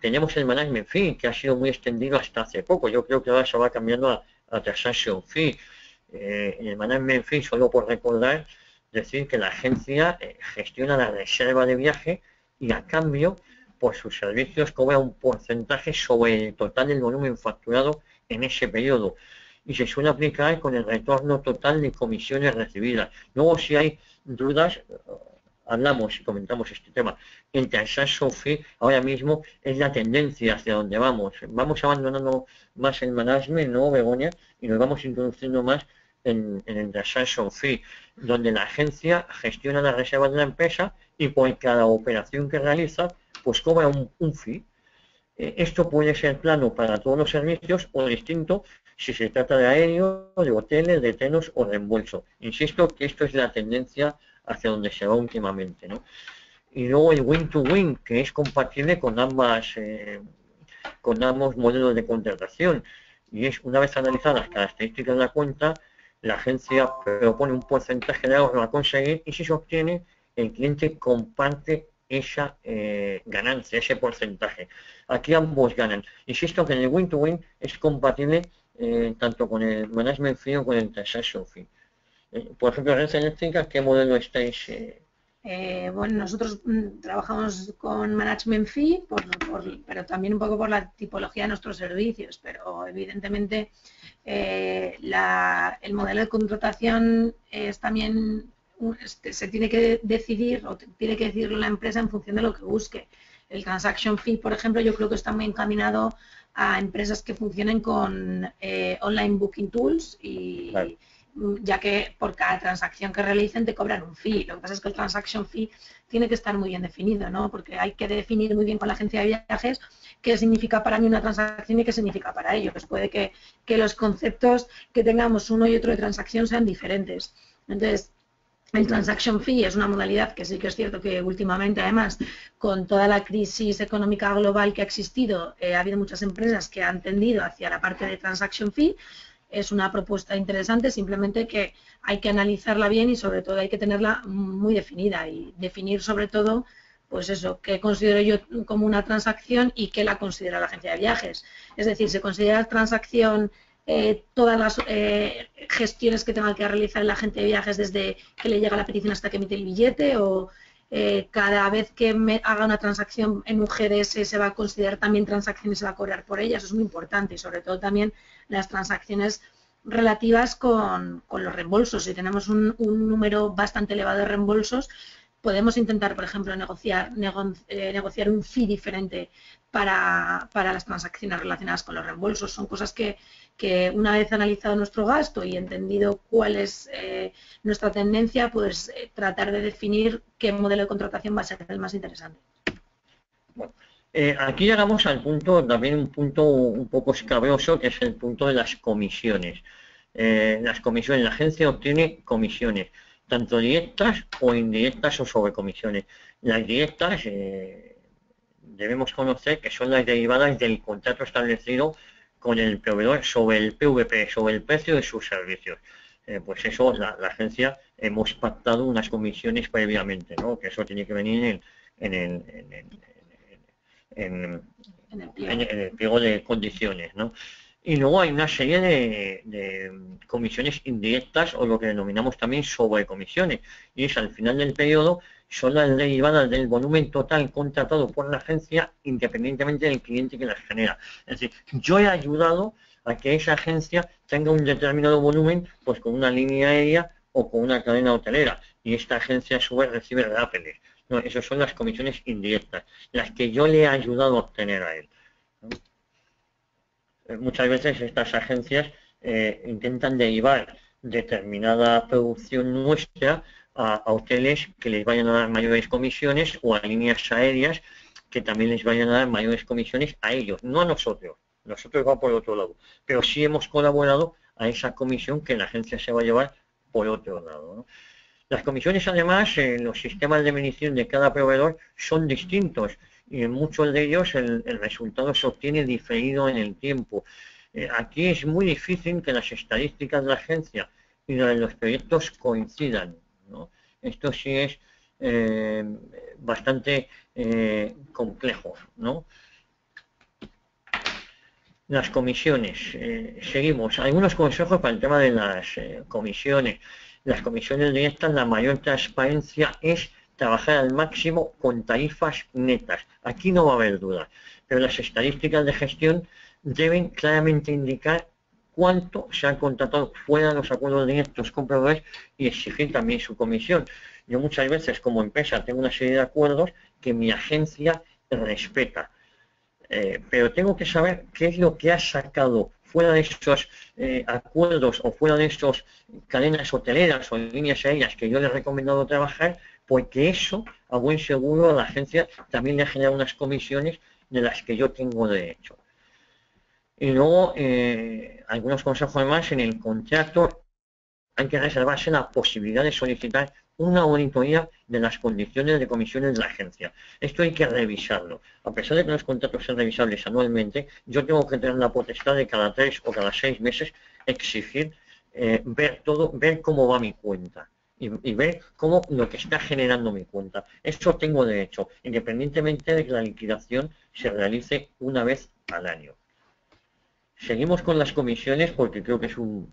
Tenemos el management fee, que ha sido muy extendido hasta hace poco. Yo creo que ahora se va cambiando a transaction fee. El management fee, solo por recordar, decir que la agencia gestiona la reserva de viaje y a cambio, por sus servicios, cobra un porcentaje sobre el total del volumen facturado en ese periodo. Y se suele aplicar con el retorno total de comisiones recibidas. Luego, si hay dudas, hablamos y comentamos este tema. El transaction fee ahora mismo es la tendencia hacia donde vamos. Vamos abandonando más el management, ¿no, Begoña? Y nos vamos introduciendo más en el transaction fee, donde la agencia gestiona las reservas de la empresa y por cada operación que realiza, pues cobra un fee. Esto puede ser plano para todos los servicios o distinto si se trata de aéreo, de hoteles, de trenes o reembolso. Insisto que esto es la tendencia hacia donde se va últimamente, ¿no? Y luego el win-to-win, que es compatible con ambos modelos de contratación. Y es, una vez analizadas las características de la cuenta, la agencia propone un porcentaje de ahorro a conseguir y si se obtiene, el cliente comparte esa ganancia, ese porcentaje. Aquí ambos ganan. Insisto que en el win-to-win es compatible tanto con el management fee o con el transaction fee. Por ejemplo, Red Eléctrica, ¿qué modelo estáis? Bueno, nosotros trabajamos con management fee, pero también un poco por la tipología de nuestros servicios, pero evidentemente el modelo de contratación es también, se tiene que decidir, o tiene que decidirlo la empresa en función de lo que busque. El transaction fee, por ejemplo, yo creo que está muy encaminado a empresas que funcionen con online booking tools y... Vale. Ya que por cada transacción que realicen te cobran un fee. Lo que pasa es que el transaction fee tiene que estar muy bien definido, ¿no? Porque hay que definir muy bien con la agencia de viajes qué significa para mí una transacción y qué significa para ellos. Pues puede que los conceptos que tengamos uno y otro de transacción sean diferentes. Entonces, el transaction fee es una modalidad que sí que es cierto que últimamente, además, con toda la crisis económica global que ha existido, ha habido muchas empresas que han tendido hacia la parte de transaction fee. Es una propuesta interesante, simplemente que hay que analizarla bien y sobre todo hay que tenerla muy definida y definir sobre todo, pues eso, qué considero yo como una transacción y qué la considera la agencia de viajes. Es decir, ¿se considera transacción todas las gestiones que tenga que realizar el agente de viajes desde que le llega la petición hasta que emite el billete o cada vez que me haga una transacción en un GDS se va a considerar también transacción y se va a cobrar por ella. Eso es muy importante y sobre todo también las transacciones relativas con los reembolsos. Si tenemos un número bastante elevado de reembolsos, podemos intentar, por ejemplo, negociar un fee diferente para las transacciones relacionadas con los reembolsos. Son cosas que una vez analizado nuestro gasto y entendido cuál es nuestra tendencia, pues tratar de definir qué modelo de contratación va a ser el más interesante. Bueno, aquí llegamos al punto, también un punto un poco escabroso, que es el punto de las comisiones. Las comisiones, la agencia obtiene comisiones, tanto directas o indirectas o sobre comisiones. Las directas debemos conocer que son las derivadas del contrato establecido con el proveedor sobre el PVP, sobre el precio de sus servicios. Pues eso, la agencia hemos pactado unas comisiones previamente, ¿no? Que eso tiene que venir en el pliego de condiciones, ¿no? Y luego hay una serie de comisiones indirectas o lo que denominamos también sobrecomisiones, y es al final del periodo son las derivadas del volumen total contratado por la agencia independientemente del cliente que las genera. Es decir, yo he ayudado a que esa agencia tenga un determinado volumen pues con una línea aérea o con una cadena hotelera, y esta agencia a su vez recibe rápeles. No, esas son las comisiones indirectas, las que yo le he ayudado a obtener a él. Muchas veces estas agencias intentan derivar determinada producción nuestra a hoteles que les vayan a dar mayores comisiones o a líneas aéreas que también les vayan a dar mayores comisiones a ellos, no a nosotros. Nosotros vamos por otro lado, pero sí hemos colaborado a esa comisión que la agencia se va a llevar por otro lado, ¿no? Las comisiones, además, los sistemas de medición de cada proveedor son distintos y en muchos de ellos el resultado se obtiene diferido en el tiempo. Aquí es muy difícil que las estadísticas de la agencia y de los proyectos coincidan, ¿no? Esto sí es bastante complejo, ¿no? Las comisiones, seguimos. Algunos consejos para el tema de las comisiones. Las comisiones directas, la mayor transparencia es trabajar al máximo con tarifas netas. Aquí no va a haber duda, pero las estadísticas de gestión deben claramente indicar cuánto se ha contratado fuera de los acuerdos directos con proveedores y exigir también su comisión. Yo muchas veces como empresa tengo una serie de acuerdos que mi agencia respeta. Pero tengo que saber qué es lo que ha sacado fuera de estos acuerdos o fuera de estos cadenas hoteleras o líneas aéreas que yo le he recomendado trabajar, porque eso, a buen seguro, a la agencia también le genera unas comisiones de las que yo tengo derecho. Y luego, algunos consejos más, en el contrato hay que reservarse la posibilidad de solicitar una auditoría de las condiciones de comisiones de la agencia. Esto hay que revisarlo. A pesar de que los contratos sean revisables anualmente, yo tengo que tener la potestad de cada 3 o cada 6 meses exigir ver todo, ver cómo va mi cuenta y ver cómo lo que está generando mi cuenta. Eso tengo derecho, independientemente de que la liquidación se realice una vez al año. Seguimos con las comisiones porque creo que es un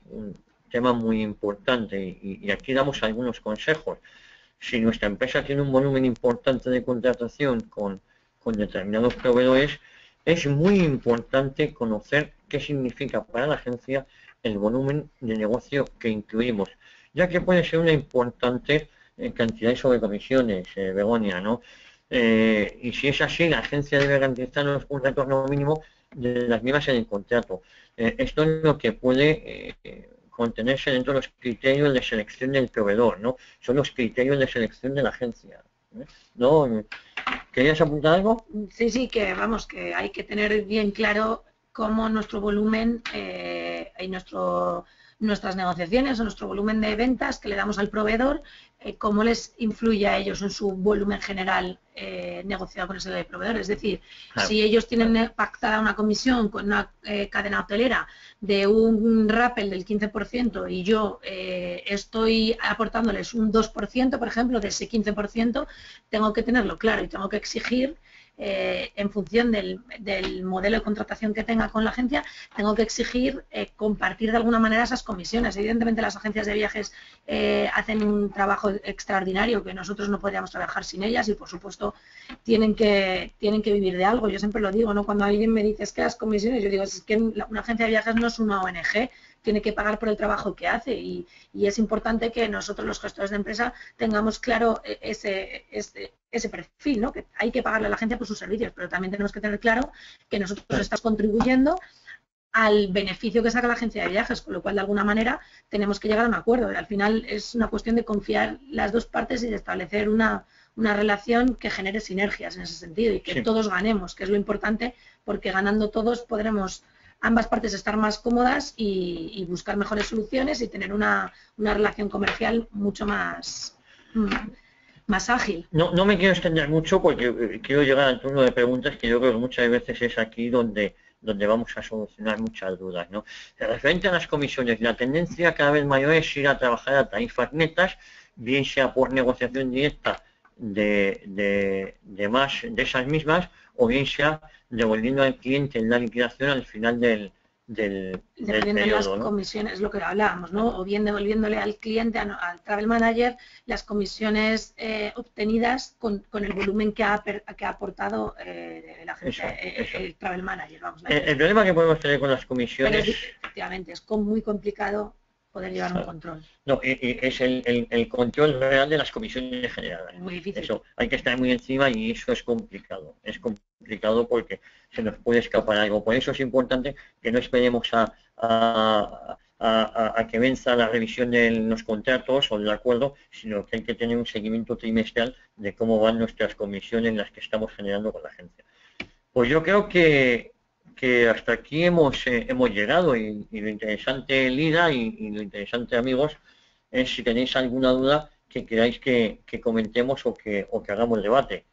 tema muy importante y aquí damos algunos consejos. Si nuestra empresa tiene un volumen importante de contratación con determinados proveedores, es muy importante conocer qué significa para la agencia el volumen de negocio que incluimos, ya que puede ser una importante cantidad de sobrecomisiones, Begoña, ¿no? Y si es así, la agencia debe garantizarnos un retorno mínimo de las mismas en el contrato. Esto es lo que puede contenerse dentro de los criterios de selección del proveedor, ¿no? Son los criterios de selección de la agencia, ¿no? ¿Querías apuntar algo? Sí, que vamos, que hay que tener bien claro cómo nuestro volumen y nuestras negociaciones o nuestro volumen de ventas que le damos al proveedor, cómo les influye a ellos en su volumen general negociado con ese proveedor. Es decir, claro, si ellos tienen pactada una comisión con una cadena hotelera de un rappel del 15% y yo estoy aportándoles un 2%, por ejemplo, de ese 15%, tengo que tenerlo claro y tengo que exigir en función del modelo de contratación que tenga con la agencia, tengo que exigir compartir de alguna manera esas comisiones. Evidentemente las agencias de viajes hacen un trabajo extraordinario que nosotros no podríamos trabajar sin ellas y por supuesto tienen que vivir de algo. Yo siempre lo digo, ¿no? Cuando alguien me dice es que las comisiones, yo digo, es que una agencia de viajes no es una ONG, tiene que pagar por el trabajo que hace y es importante que nosotros los gestores de empresa tengamos claro ese perfil, ¿no? Que hay que pagarle a la agencia por sus servicios, pero también tenemos que tener claro que nosotros estamos contribuyendo al beneficio que saca la agencia de viajes, con lo cual de alguna manera tenemos que llegar a un acuerdo. Al final es una cuestión de confiar las dos partes y de establecer una relación que genere sinergias en ese sentido y que todos ganemos, que es lo importante, porque ganando todos podremos ambas partes estar más cómodas y buscar mejores soluciones y tener una relación comercial mucho más ágil. No me quiero extender mucho porque quiero llegar al turno de preguntas que yo creo que muchas veces es aquí donde vamos a solucionar muchas dudas, ¿no? Referente a las comisiones, la tendencia cada vez mayor es ir a trabajar a tarifas netas, bien sea por negociación directa de esas mismas, o bien sea devolviendo al cliente en la liquidación al final del Dependiendo de las comisiones, lo que hablábamos, ¿no? O bien devolviéndole al cliente, al travel manager, las comisiones obtenidas con el volumen que ha aportado la agencia, el travel manager. Vamos, el problema que podemos tener con las comisiones... Efectivamente, es muy complicado poder llevar un control. No, es el control real de las comisiones generadas. Muy difícil. Eso, hay que estar muy encima y eso es complicado. Es complicado porque se nos puede escapar algo. Por eso es importante que no esperemos a que venza la revisión de los contratos o del acuerdo, sino que hay que tener un seguimiento trimestral de cómo van nuestras comisiones en las que estamos generando con la agencia. Pues yo creo que hasta aquí hemos llegado y lo interesante, Lida, y lo interesante, amigos, es si tenéis alguna duda que queráis que comentemos o que hagamos debate.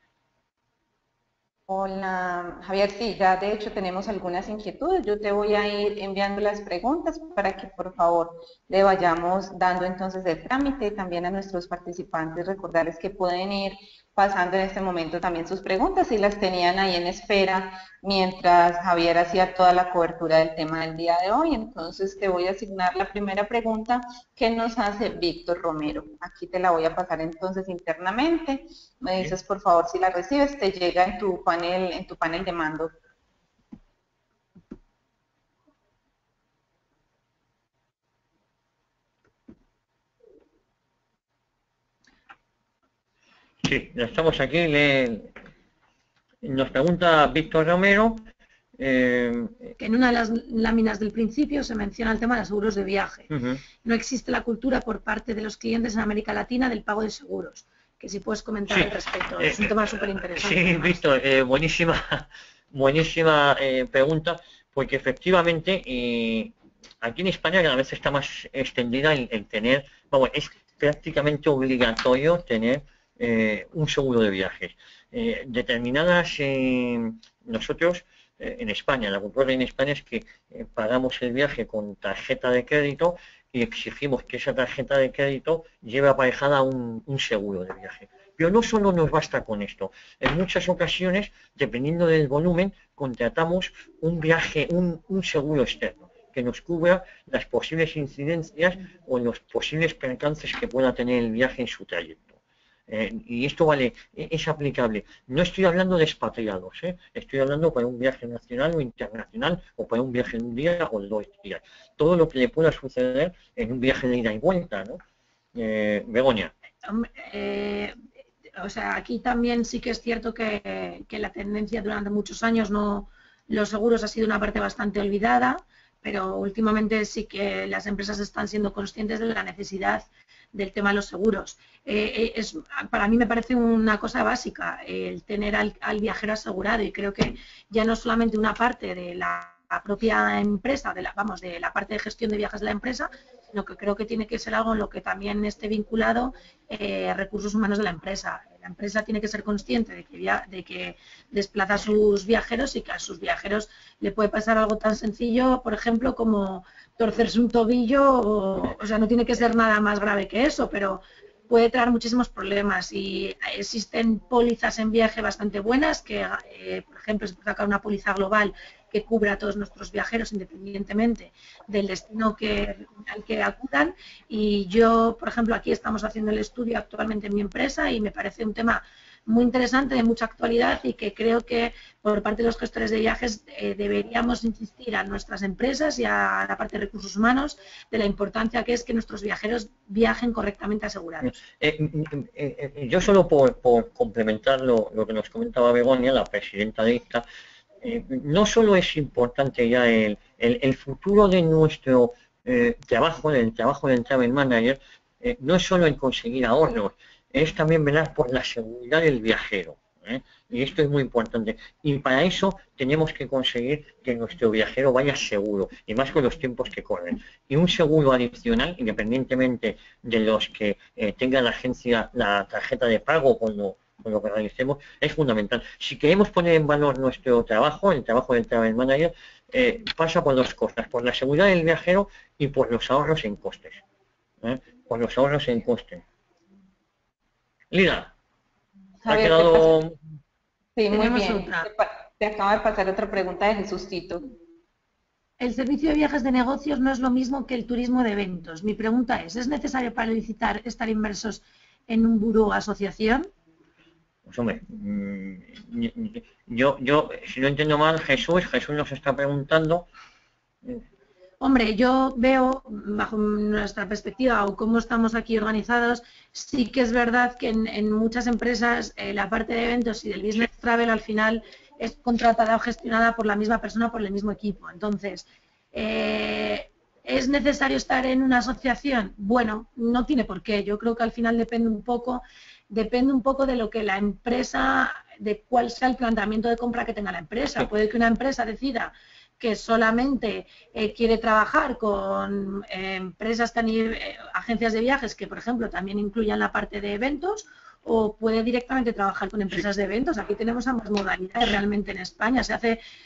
Hola, Javier, sí, ya de hecho tenemos algunas inquietudes. Yo te voy a ir enviando las preguntas para que por favor le vayamos dando entonces el trámite. También a nuestros participantes recordarles que pueden ir pasando en este momento también sus preguntas y las tenían ahí en espera mientras Javier hacía toda la cobertura del tema del día de hoy. Entonces te voy a asignar la primera pregunta que nos hace Víctor Romero. Aquí te la voy a pasar entonces internamente. Me dices por favor si la recibes, te llega en tu panel de mando. Sí, ya estamos aquí. Nos pregunta Víctor Romero. Que en una de las láminas del principio se menciona el tema de seguros de viaje. No existe la cultura por parte de los clientes en América Latina del pago de seguros. Que si puedes comentar al respecto. Es un tema súper interesante. Sí, Víctor, buenísima pregunta, porque efectivamente aquí en España cada vez está más extendida el tener, vamos, es prácticamente obligatorio tener un seguro de viajes. Nosotros en España, la cultura en España es que pagamos el viaje con tarjeta de crédito y exigimos que esa tarjeta de crédito lleve aparejada un seguro de viaje. Pero no solo nos basta con esto. En muchas ocasiones, dependiendo del volumen, contratamos un seguro externo que nos cubra las posibles incidencias o los posibles percances que pueda tener el viaje en su trayecto. Y esto es aplicable. No estoy hablando de expatriados, estoy hablando para un viaje nacional o internacional o para un viaje de un día o de 2 días. Todo lo que le pueda suceder en un viaje de ida y vuelta, ¿no? Begoña. O sea, aquí también sí que es cierto que la tendencia durante muchos años los seguros ha sido una parte bastante olvidada, pero últimamente sí que las empresas están siendo conscientes de la necesidad del tema de los seguros. Para mí me parece una cosa básica el tener al viajero asegurado y creo que ya no solamente una parte de la propia empresa, de la parte de gestión de viajes de la empresa, sino que creo que tiene que ser algo en lo que también esté vinculado recursos humanos de la empresa. La empresa tiene que ser consciente de que desplaza a sus viajeros y que a sus viajeros le puede pasar algo tan sencillo, por ejemplo, como torcerse un tobillo, o sea, no tiene que ser nada más grave que eso, pero puede traer muchísimos problemas y existen pólizas en viaje bastante buenas que, por ejemplo, se puede sacar una póliza global que cubra a todos nuestros viajeros independientemente del destino al que acudan. Y yo, por ejemplo, aquí estamos haciendo el estudio actualmente en mi empresa y me parece un tema muy interesante, de mucha actualidad y que creo que por parte de los gestores de viajes deberíamos insistir a nuestras empresas y a la parte de recursos humanos de la importancia que es que nuestros viajeros viajen correctamente asegurados. Yo solo por complementar lo que nos comentaba Begoña, la presidenta de ICTA, no solo es importante ya el futuro de nuestro trabajo, del trabajo del Travel Manager, no es solo en conseguir ahorros, es también velar por la seguridad del viajero. Y esto es muy importante. Y para eso tenemos que conseguir que nuestro viajero vaya seguro, y más con los tiempos que corren. Y un seguro adicional, independientemente de los que tenga la agencia la tarjeta de pago con lo que realicemos, es fundamental. Si queremos poner en valor nuestro trabajo, el trabajo del Travel Manager, pasa por dos cosas: por la seguridad del viajero y por los ahorros en costes. Por los ahorros en costes. Lina, ha Javier, quedado... Sí, muy Tenemos bien. otra. Te acaba de pasar otra pregunta de Jesús Tito. El servicio de viajes de negocios no es lo mismo que el turismo de eventos. Mi pregunta es necesario para licitar estar inmersos en un buró o asociación? Pues hombre, yo, si no entiendo mal, Jesús nos está preguntando... Hombre, yo veo, bajo nuestra perspectiva o cómo estamos aquí organizados, sí que es verdad que en muchas empresas la parte de eventos y del business travel al final es contratada o gestionada por la misma persona, por el mismo equipo. Entonces, ¿es necesario estar en una asociación? Bueno, no tiene por qué. Yo creo que al final depende un poco de lo que la empresa, de cuál sea el planteamiento de compra que tenga la empresa. Puede que una empresa decida que solamente quiere trabajar con empresas, agencias de viajes que, por ejemplo, también incluyan la parte de eventos, o puede directamente trabajar con empresas de eventos. Aquí tenemos ambas modalidades realmente en España.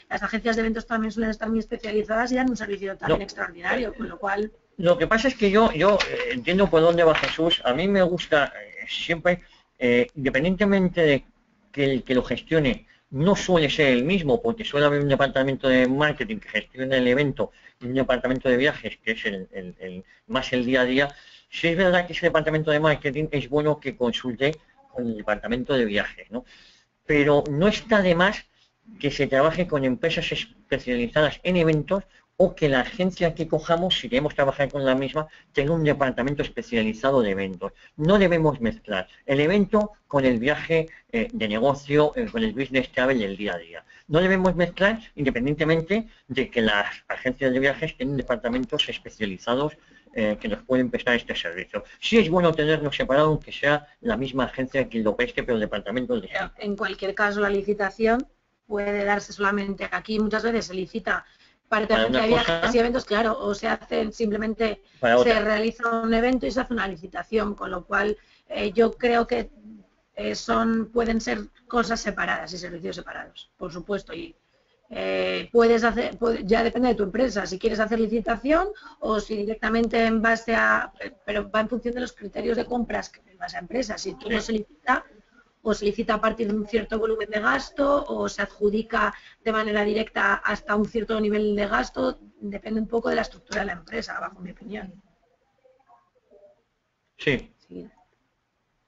Las agencias de eventos también suelen estar muy especializadas y dan un servicio también extraordinario, con lo cual... Lo que pasa es que yo entiendo por dónde va Jesús. A mí me gusta siempre, independientemente de que el que lo gestione no suele ser el mismo, porque suele haber un departamento de marketing que gestiona el evento y un departamento de viajes que es más el día a día. Si es verdad que ese departamento de marketing es bueno que consulte con el departamento de viajes, ¿no? Pero no está de más que se trabaje con empresas especializadas en eventos, o que la agencia que cojamos, si queremos trabajar con la misma, tenga un departamento especializado de eventos. No debemos mezclar el evento con el viaje de negocio, con el business travel del día a día. No debemos mezclar, independientemente de que las agencias de viajes tienen departamentos especializados que nos pueden prestar este servicio. Sí es bueno tenerlos separados, aunque sea la misma agencia que lo preste, pero departamentos de... En cualquier caso, la licitación puede darse solamente aquí. Muchas veces se licita para agencia de viajes y eventos, claro, o se hacen simplemente, se realiza un evento y se hace una licitación, con lo cual yo creo que pueden ser cosas separadas y servicios separados, por supuesto. Y puedes hacer, ya depende de tu empresa, si quieres hacer licitación o si directamente en base a, pero va en función de los criterios de compras que tenga esa empresa. Si tú no se licita, o se licita a partir de un cierto volumen de gasto, o se adjudica de manera directa hasta un cierto nivel de gasto, depende un poco de la estructura de la empresa, bajo mi opinión. Sí.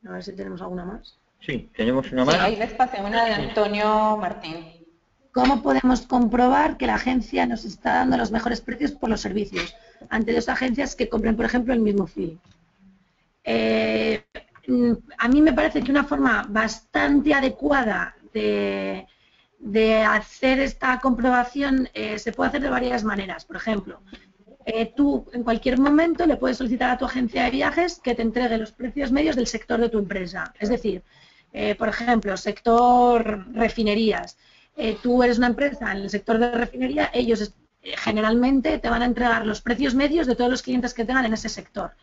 A ver si tenemos alguna más. Sí, tenemos una más. Sí, ahí les pasé una de Antonio Martín. ¿Cómo podemos comprobar que la agencia nos está dando los mejores precios por los servicios ante dos agencias que compren, por ejemplo, el mismo fee? A mí me parece que una forma bastante adecuada de hacer esta comprobación se puede hacer de varias maneras. Por ejemplo, tú en cualquier momento le puedes solicitar a tu agencia de viajes que te entregue los precios medios del sector de tu empresa. Es decir, por ejemplo, sector refinerías. Tú eres una empresa en el sector de refinería, ellos generalmente te van a entregar los precios medios de todos los clientes que tengan en ese sector.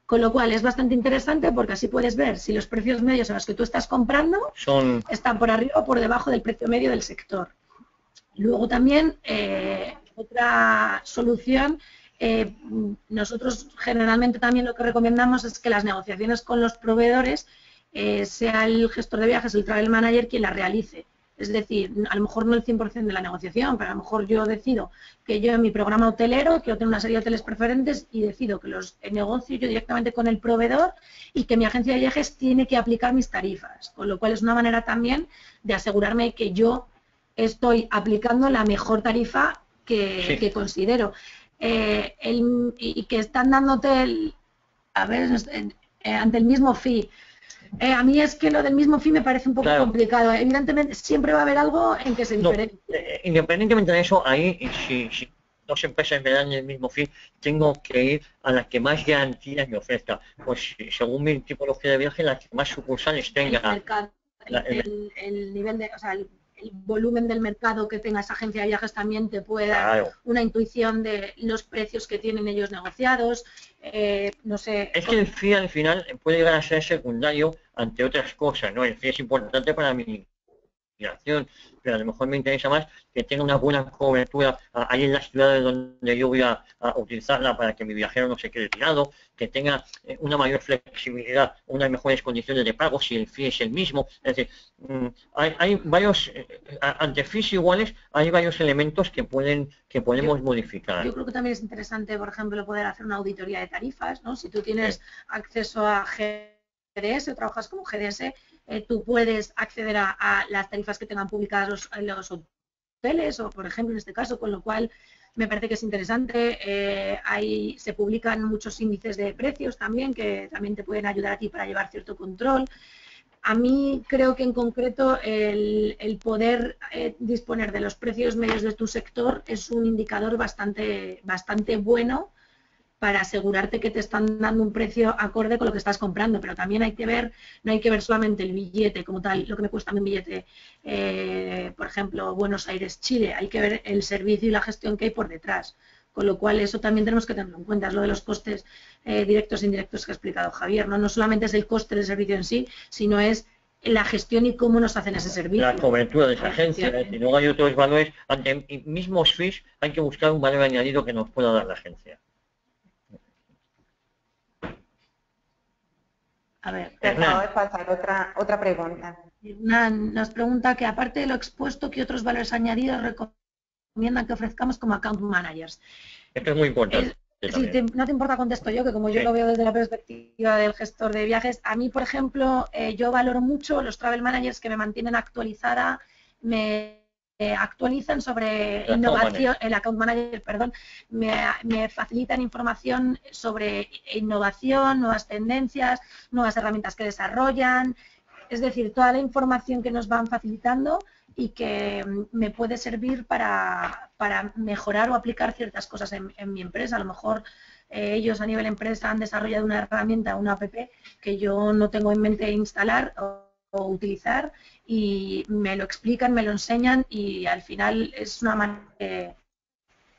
Con lo cual es bastante interesante porque así puedes ver si los precios medios a los que tú estás comprando están por arriba o por debajo del precio medio del sector. Luego también otra solución nosotros generalmente también lo que recomendamos es que las negociaciones con los proveedores sea el gestor de viajes, el travel manager, quien las realice. Es decir, a lo mejor no el 100% de la negociación, pero a lo mejor yo decido que yo en mi programa hotelero quiero tener una serie de hoteles preferentes y decido que los negocio yo directamente con el proveedor y que mi agencia de viajes tiene que aplicar mis tarifas, con lo cual es una manera también de asegurarme que yo estoy aplicando la mejor tarifa que considero. Y que están dándote, ante el mismo fee. A mí es que lo del mismo fee me parece un poco complicado. Evidentemente siempre va a haber algo en que se diferencie. Independientemente de eso, ahí si dos empresas me dan el mismo fee, tengo que ir a la que más garantías me ofrezca. Pues según mi tipología de viaje, la que más sucursales tenga. El nivel de, o sea, el volumen del mercado que tenga esa agencia de viajes también te puede dar una intuición de los precios que tienen ellos negociados. No sé. Es que el fee al final puede llegar a ser secundario ante otras cosas, ¿no? El fee es importante para mi migración, pero a lo mejor me interesa más que tenga una buena cobertura ahí en las ciudades donde yo voy a utilizarla para que mi viajero no se quede tirado, que tenga una mayor flexibilidad, unas mejores condiciones de pago si el fee es el mismo. Es decir, hay varios, ante fees iguales, hay varios elementos que podemos modificar. Yo creo que también es interesante, por ejemplo, poder hacer una auditoría de tarifas, ¿no? Si tú tienes acceso a GDS o trabajas como GDS, tú puedes acceder a las tarifas que tengan publicadas los hoteles o, por ejemplo, en este caso, con lo cual me parece que es interesante. Se publican muchos índices de precios también que también te pueden ayudar a ti para llevar cierto control. A mí creo que en concreto el poder disponer de los precios medios de tu sector es un indicador bastante bueno para asegurarte que te están dando un precio acorde con lo que estás comprando, pero también hay que ver, no hay que ver solamente el billete como tal, lo que me cuesta un billete, por ejemplo, Buenos Aires, Chile, hay que ver el servicio y la gestión que hay por detrás, con lo cual eso también tenemos que tenerlo en cuenta, es lo de los costes directos e indirectos que ha explicado Javier, ¿no? No solamente es el coste del servicio en sí, sino es la gestión y cómo nos hacen ese servicio. La cobertura de esa agencia, y luego hay otros valores, ante mismos fees hay que buscar un valor añadido que nos pueda dar la agencia. A ver, te acabo de pasar otra pregunta. Nos pregunta que aparte de lo expuesto, ¿qué otros valores añadidos recomiendan que ofrezcamos como account managers? Esto es muy importante. Si no te importa, contesto yo, que como yo lo veo desde la perspectiva del gestor de viajes, a mí, por ejemplo, yo valoro mucho los travel managers que me mantienen actualizada, me actualizan sobre innovación, el account manager, perdón, me facilitan información sobre innovación, nuevas tendencias, nuevas herramientas que desarrollan, es decir, toda la información que nos van facilitando y que me puede servir para mejorar o aplicar ciertas cosas en mi empresa. A lo mejor ellos a nivel empresa han desarrollado una herramienta, una app que yo no tengo en mente instalar o utilizar y me lo explican, me lo enseñan y al final es una manera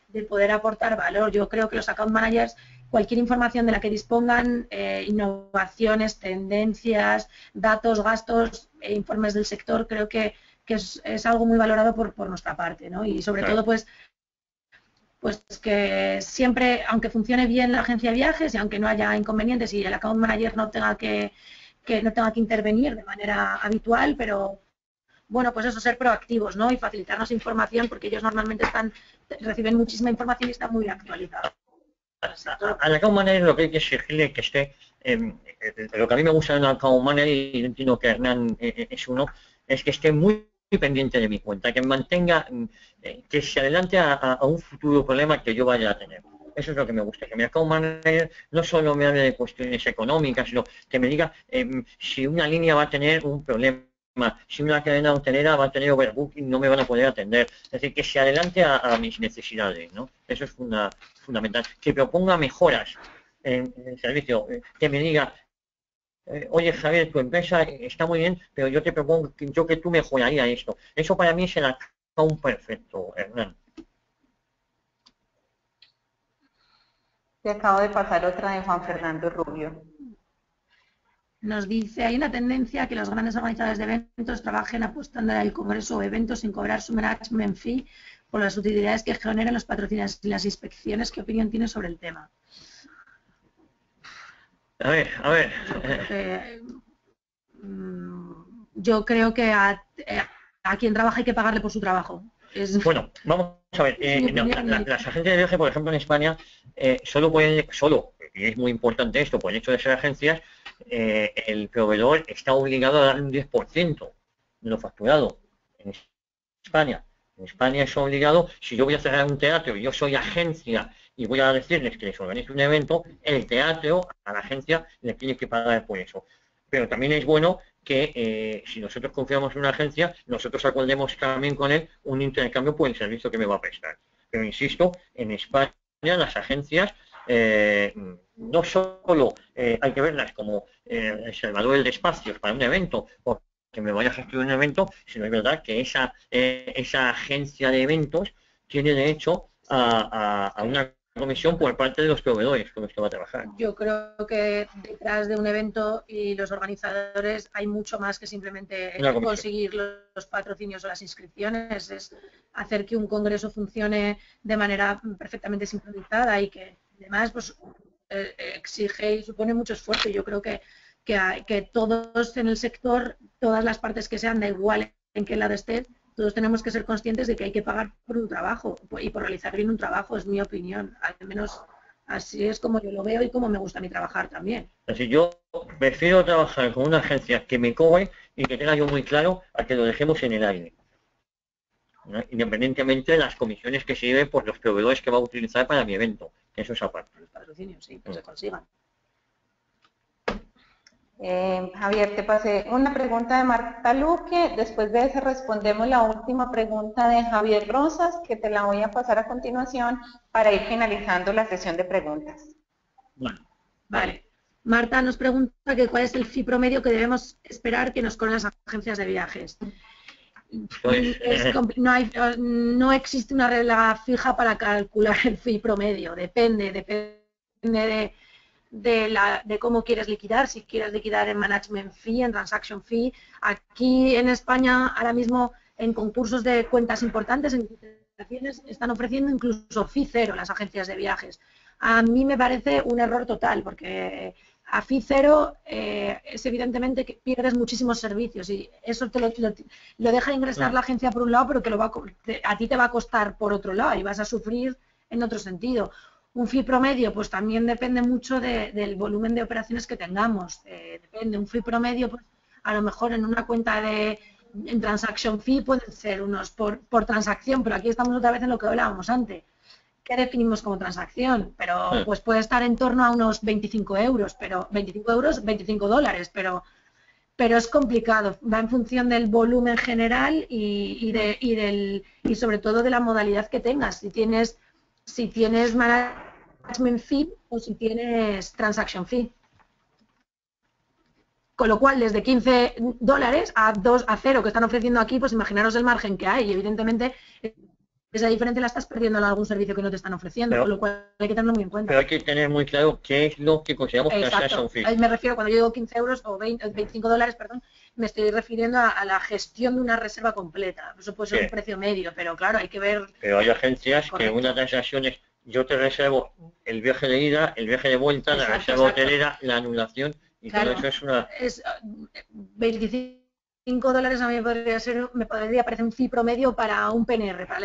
de poder aportar valor. Yo creo que los account managers, cualquier información de la que dispongan, innovaciones, tendencias, datos, gastos, informes del sector, creo que es algo muy valorado por nuestra parte, ¿no? Y sobre todo, pues que siempre, aunque funcione bien la agencia de viajes y aunque no haya inconvenientes y el account manager no tenga que intervenir de manera habitual, pero bueno, pues eso, ser proactivos, ¿no? Y facilitarnos información porque ellos normalmente reciben muchísima información y están muy actualizados. Al account manager lo que hay que exigirle que esté, lo que a mí me gusta en el account manager, y yo entiendo que Hernán es uno, es que esté muy pendiente de mi cuenta, que mantenga, que se adelante a un futuro problema que yo vaya a tener. Eso es lo que me gusta, que mi account manager no solo me hable de cuestiones económicas, sino que me diga si una línea va a tener un problema, si una cadena hotelera va a tener overbooking, no me van a poder atender. Es decir, que se adelante a mis necesidades, ¿no? Eso es fundamental. Que proponga mejoras en el servicio, que me diga, oye Javier, tu empresa está muy bien, pero yo te propongo que tú mejorarías esto. Eso para mí es el account perfecto, Hernán. Te acabo de pasar otra de Juan Fernando Rubio. Nos dice, hay una tendencia a que los grandes organizadores de eventos trabajen apostando al congreso o eventos sin cobrar su management fee por las utilidades que generan los patrocinios y las inspecciones. ¿Qué opinión tienes sobre el tema? A ver. Yo creo que a quien trabaja hay que pagarle por su trabajo. Bueno, vamos a ver. Las agencias de viaje, por ejemplo, en España, solo, y es muy importante esto, por el hecho de ser agencias, el proveedor está obligado a dar un 10% de lo facturado en España. En España es obligado, si yo voy a cerrar un teatro y yo soy agencia y voy a decirles que les organice un evento, el teatro a la agencia le tiene que pagar por eso. Pero también es bueno que si nosotros confiamos en una agencia, nosotros acordemos también con él un intercambio por el servicio que me va a prestar. Pero insisto, en España las agencias no solo hay que verlas como reservadores de espacios para un evento o que me vaya a gestionar un evento, sino es verdad que esa agencia de eventos tiene derecho a una comisión por parte de los proveedores con los que va a trabajar. Yo creo que detrás de un evento y los organizadores hay mucho más que simplemente conseguir los patrocinios o las inscripciones, es hacer que un congreso funcione de manera perfectamente sincronizada y que además pues, exige y supone mucho esfuerzo. Yo creo que todos en el sector, todas las partes que sean, da igual en qué lado estés, todos tenemos que ser conscientes de que hay que pagar por un trabajo y por realizar bien un trabajo, es mi opinión. Al menos así es como yo lo veo y como me gusta a mí trabajar también. Así yo prefiero trabajar con una agencia que me cobre y que tenga yo muy claro a que lo dejemos en el aire, ¿no? Independientemente de las comisiones que se lleven por los proveedores que va a utilizar para mi evento. Eso es aparte. Los patrocinios, sí, que se consigan. Javier, te pasé una pregunta de Marta Luque, después de esa respondemos la última pregunta de Javier Rosas, que te la voy a pasar a continuación para ir finalizando la sesión de preguntas. Bueno, vale. Marta nos pregunta que cuál es el fee promedio que debemos esperar que nos cobren las agencias de viajes. Pues, no existe una regla fija para calcular el fee promedio, depende de cómo quieres liquidar, si quieres liquidar en management fee, en transaction fee. Aquí en España ahora mismo en concursos de cuentas importantes, en licitaciones, están ofreciendo incluso fee cero las agencias de viajes. A mí me parece un error total porque a fee cero es evidentemente que pierdes muchísimos servicios y eso te lo deja ingresar la agencia por un lado, pero a ti te va a costar por otro lado y vas a sufrir en otro sentido. Un fee promedio, pues también depende mucho del volumen de operaciones que tengamos. Depende, un fee promedio, pues a lo mejor en una cuenta en transaction fee pueden ser unos por transacción, pero aquí estamos otra vez en lo que hablábamos antes. ¿Qué definimos como transacción? Pero pues puede estar en torno a unos 25 euros, pero 25 euros, 25 dólares, pero es complicado. Va en función del volumen general y sobre todo de la modalidad que tengas. Si tienes management fee o si tienes transaction fee. Con lo cual, desde 15 dólares a 0 que están ofreciendo aquí, pues imaginaros el margen que hay. Y evidentemente, esa diferencia la estás perdiendo en algún servicio que no te están ofreciendo, con lo cual hay que tenerlo muy en cuenta. Pero hay que tener muy claro qué es lo que consideramos transaction fee. Ahí me refiero, cuando yo digo 15 euros o 25 dólares, perdón, me estoy refiriendo a la gestión de una reserva completa. Eso puede ser un precio medio, pero claro, hay que ver... Pero hay agencias que una transacción es, yo te reservo el viaje de ida, el viaje de vuelta, la reserva hotelera, la anulación, y todo eso es una... 25 dólares a mí me podría parecer un fee promedio para un PNR, para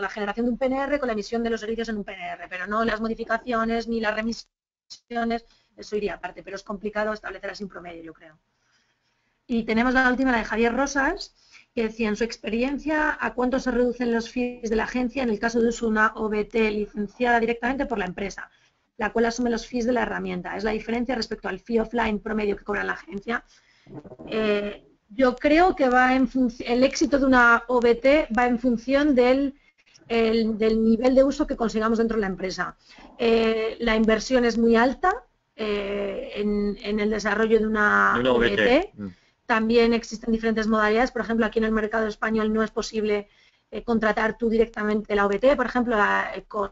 la generación de un PNR con la emisión de los servicios en un PNR, pero no las modificaciones ni las remisiones, eso iría aparte, pero es complicado establecer así un promedio, yo creo. Y tenemos la última, la de Javier Rosas, que decía, en su experiencia, ¿a cuánto se reducen los fees de la agencia en el caso de uso de una OBT licenciada directamente por la empresa, la cual asume los fees de la herramienta? ¿Es la diferencia respecto al fee offline promedio que cobra la agencia? Yo creo que el éxito de una OBT va en función del nivel de uso que consigamos dentro de la empresa. La inversión es muy alta en el desarrollo de una OBT. También existen diferentes modalidades. Por ejemplo, aquí en el mercado español no es posible contratar tú directamente la OBT. Por ejemplo, con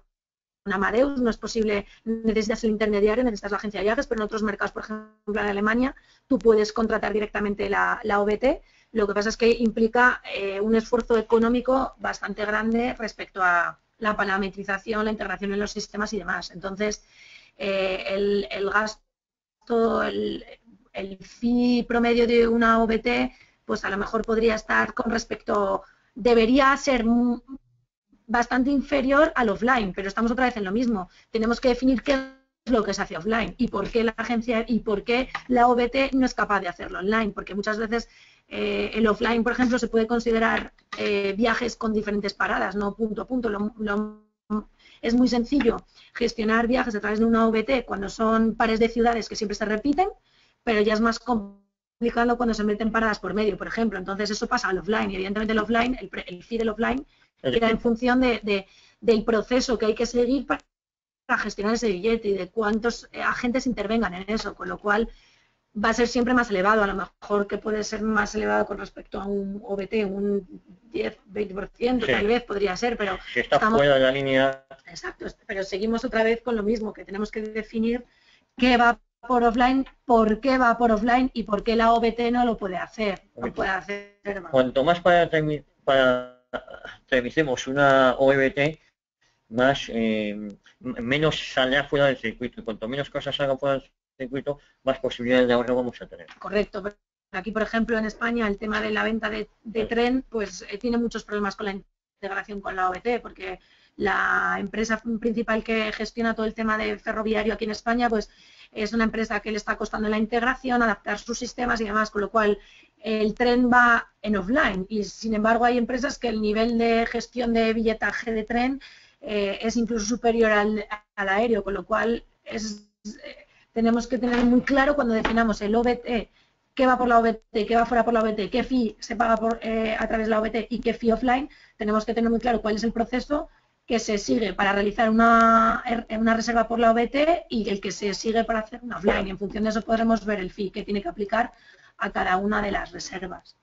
Amadeus no es posible, necesitas el intermediario, necesitas la agencia de viajes, pero en otros mercados, por ejemplo en Alemania, tú puedes contratar directamente la OBT. Lo que pasa es que implica un esfuerzo económico bastante grande respecto a la parametrización, la integración en los sistemas y demás. Entonces, el gasto, el fee promedio de una OBT, pues a lo mejor podría estar con respecto, debería ser bastante inferior al offline, pero estamos otra vez en lo mismo. Tenemos que definir qué es lo que se hace offline y por qué la agencia y por qué la OBT no es capaz de hacerlo online, porque muchas veces el offline, por ejemplo, se puede considerar viajes con diferentes paradas, no punto a punto. Es muy sencillo gestionar viajes a través de una OBT cuando son pares de ciudades que siempre se repiten, pero ya es más complicado cuando se meten paradas por medio, por ejemplo. Entonces eso pasa al offline y evidentemente el offline, el fee del offline era en función del proceso que hay que seguir para gestionar ese billete y de cuántos agentes intervengan en eso, con lo cual va a ser siempre más elevado, a lo mejor que puede ser más elevado con respecto a un OBT, un 10-20%, sí, tal vez podría ser, pero si está fuera de la línea. Exacto, pero seguimos otra vez con lo mismo, que tenemos que definir qué va por offline, por qué va por offline y por qué la OBT no lo puede hacer. No puede hacer más. Cuanto más parametricemos una OBT, más menos saldrá fuera del circuito, y cuanto menos cosas salgan fuera del circuito, más posibilidades de ahorro vamos a tener. Correcto. Aquí, por ejemplo, en España, el tema de la venta de tren, pues tiene muchos problemas con la integración con la OBT, porque la empresa principal que gestiona todo el tema de ferroviario aquí en España, pues es una empresa que le está costando la integración, adaptar sus sistemas y demás, con lo cual el tren va en offline y sin embargo hay empresas que el nivel de gestión de billetaje de tren es incluso superior al aéreo, con lo cual tenemos que tener muy claro cuando definamos el OBT, qué va por la OBT, qué va fuera por la OBT, qué fee se paga a través de la OBT y qué fee offline, tenemos que tener muy claro cuál es el proceso que se sigue para realizar una reserva por la OBT y el que se sigue para hacer una offline. Y en función de eso podremos ver el fee que tiene que aplicar a cada una de las reservas.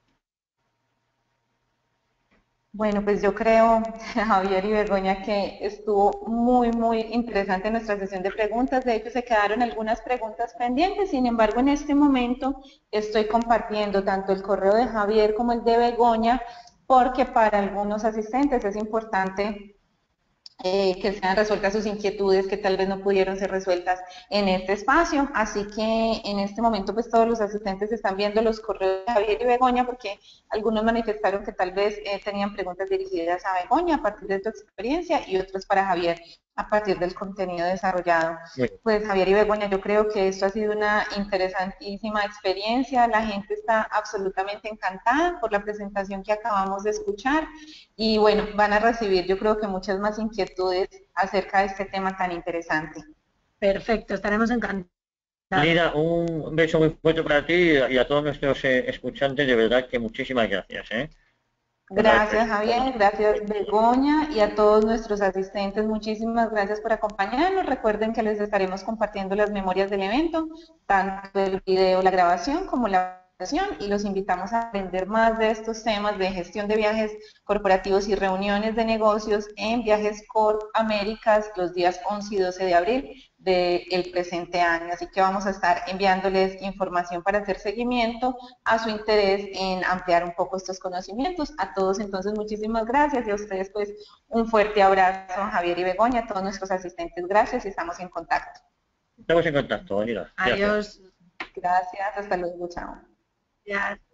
Bueno, pues yo creo, Javier y Begoña, que estuvo muy interesante nuestra sesión de preguntas. De hecho, se quedaron algunas preguntas pendientes. Sin embargo, en este momento estoy compartiendo tanto el correo de Javier como el de Begoña, porque para algunos asistentes es importante que sean resueltas sus inquietudes que tal vez no pudieron ser resueltas en este espacio. Así que en este momento pues todos los asistentes están viendo los correos de Javier y Begoña porque algunos manifestaron que tal vez tenían preguntas dirigidas a Begoña a partir de tu experiencia y otros para Javier a partir del contenido desarrollado. Pues Javier y Begoña, yo creo que esto ha sido una interesantísima experiencia, la gente está absolutamente encantada por la presentación que acabamos de escuchar y bueno, van a recibir yo creo que muchas más inquietudes acerca de este tema tan interesante. Perfecto, estaremos encantados. Lida, un beso muy fuerte para ti y a todos nuestros escuchantes, de verdad que muchísimas gracias. Gracias Javier, gracias Begoña y a todos nuestros asistentes, muchísimas gracias por acompañarnos. Recuerden que les estaremos compartiendo las memorias del evento, tanto el video, la grabación como la presentación y los invitamos a aprender más de estos temas de gestión de viajes corporativos y reuniones de negocios en Viajes Corp Américas los días 11 y 12 de abril del presente año. Así que vamos a estar enviándoles información para hacer seguimiento a su interés en ampliar un poco estos conocimientos. A todos entonces muchísimas gracias y a ustedes pues un fuerte abrazo, Javier y Begoña, a todos nuestros asistentes, gracias y estamos en contacto. Estamos en contacto, Lida. Adiós. Gracias, hasta luego, chao. Gracias.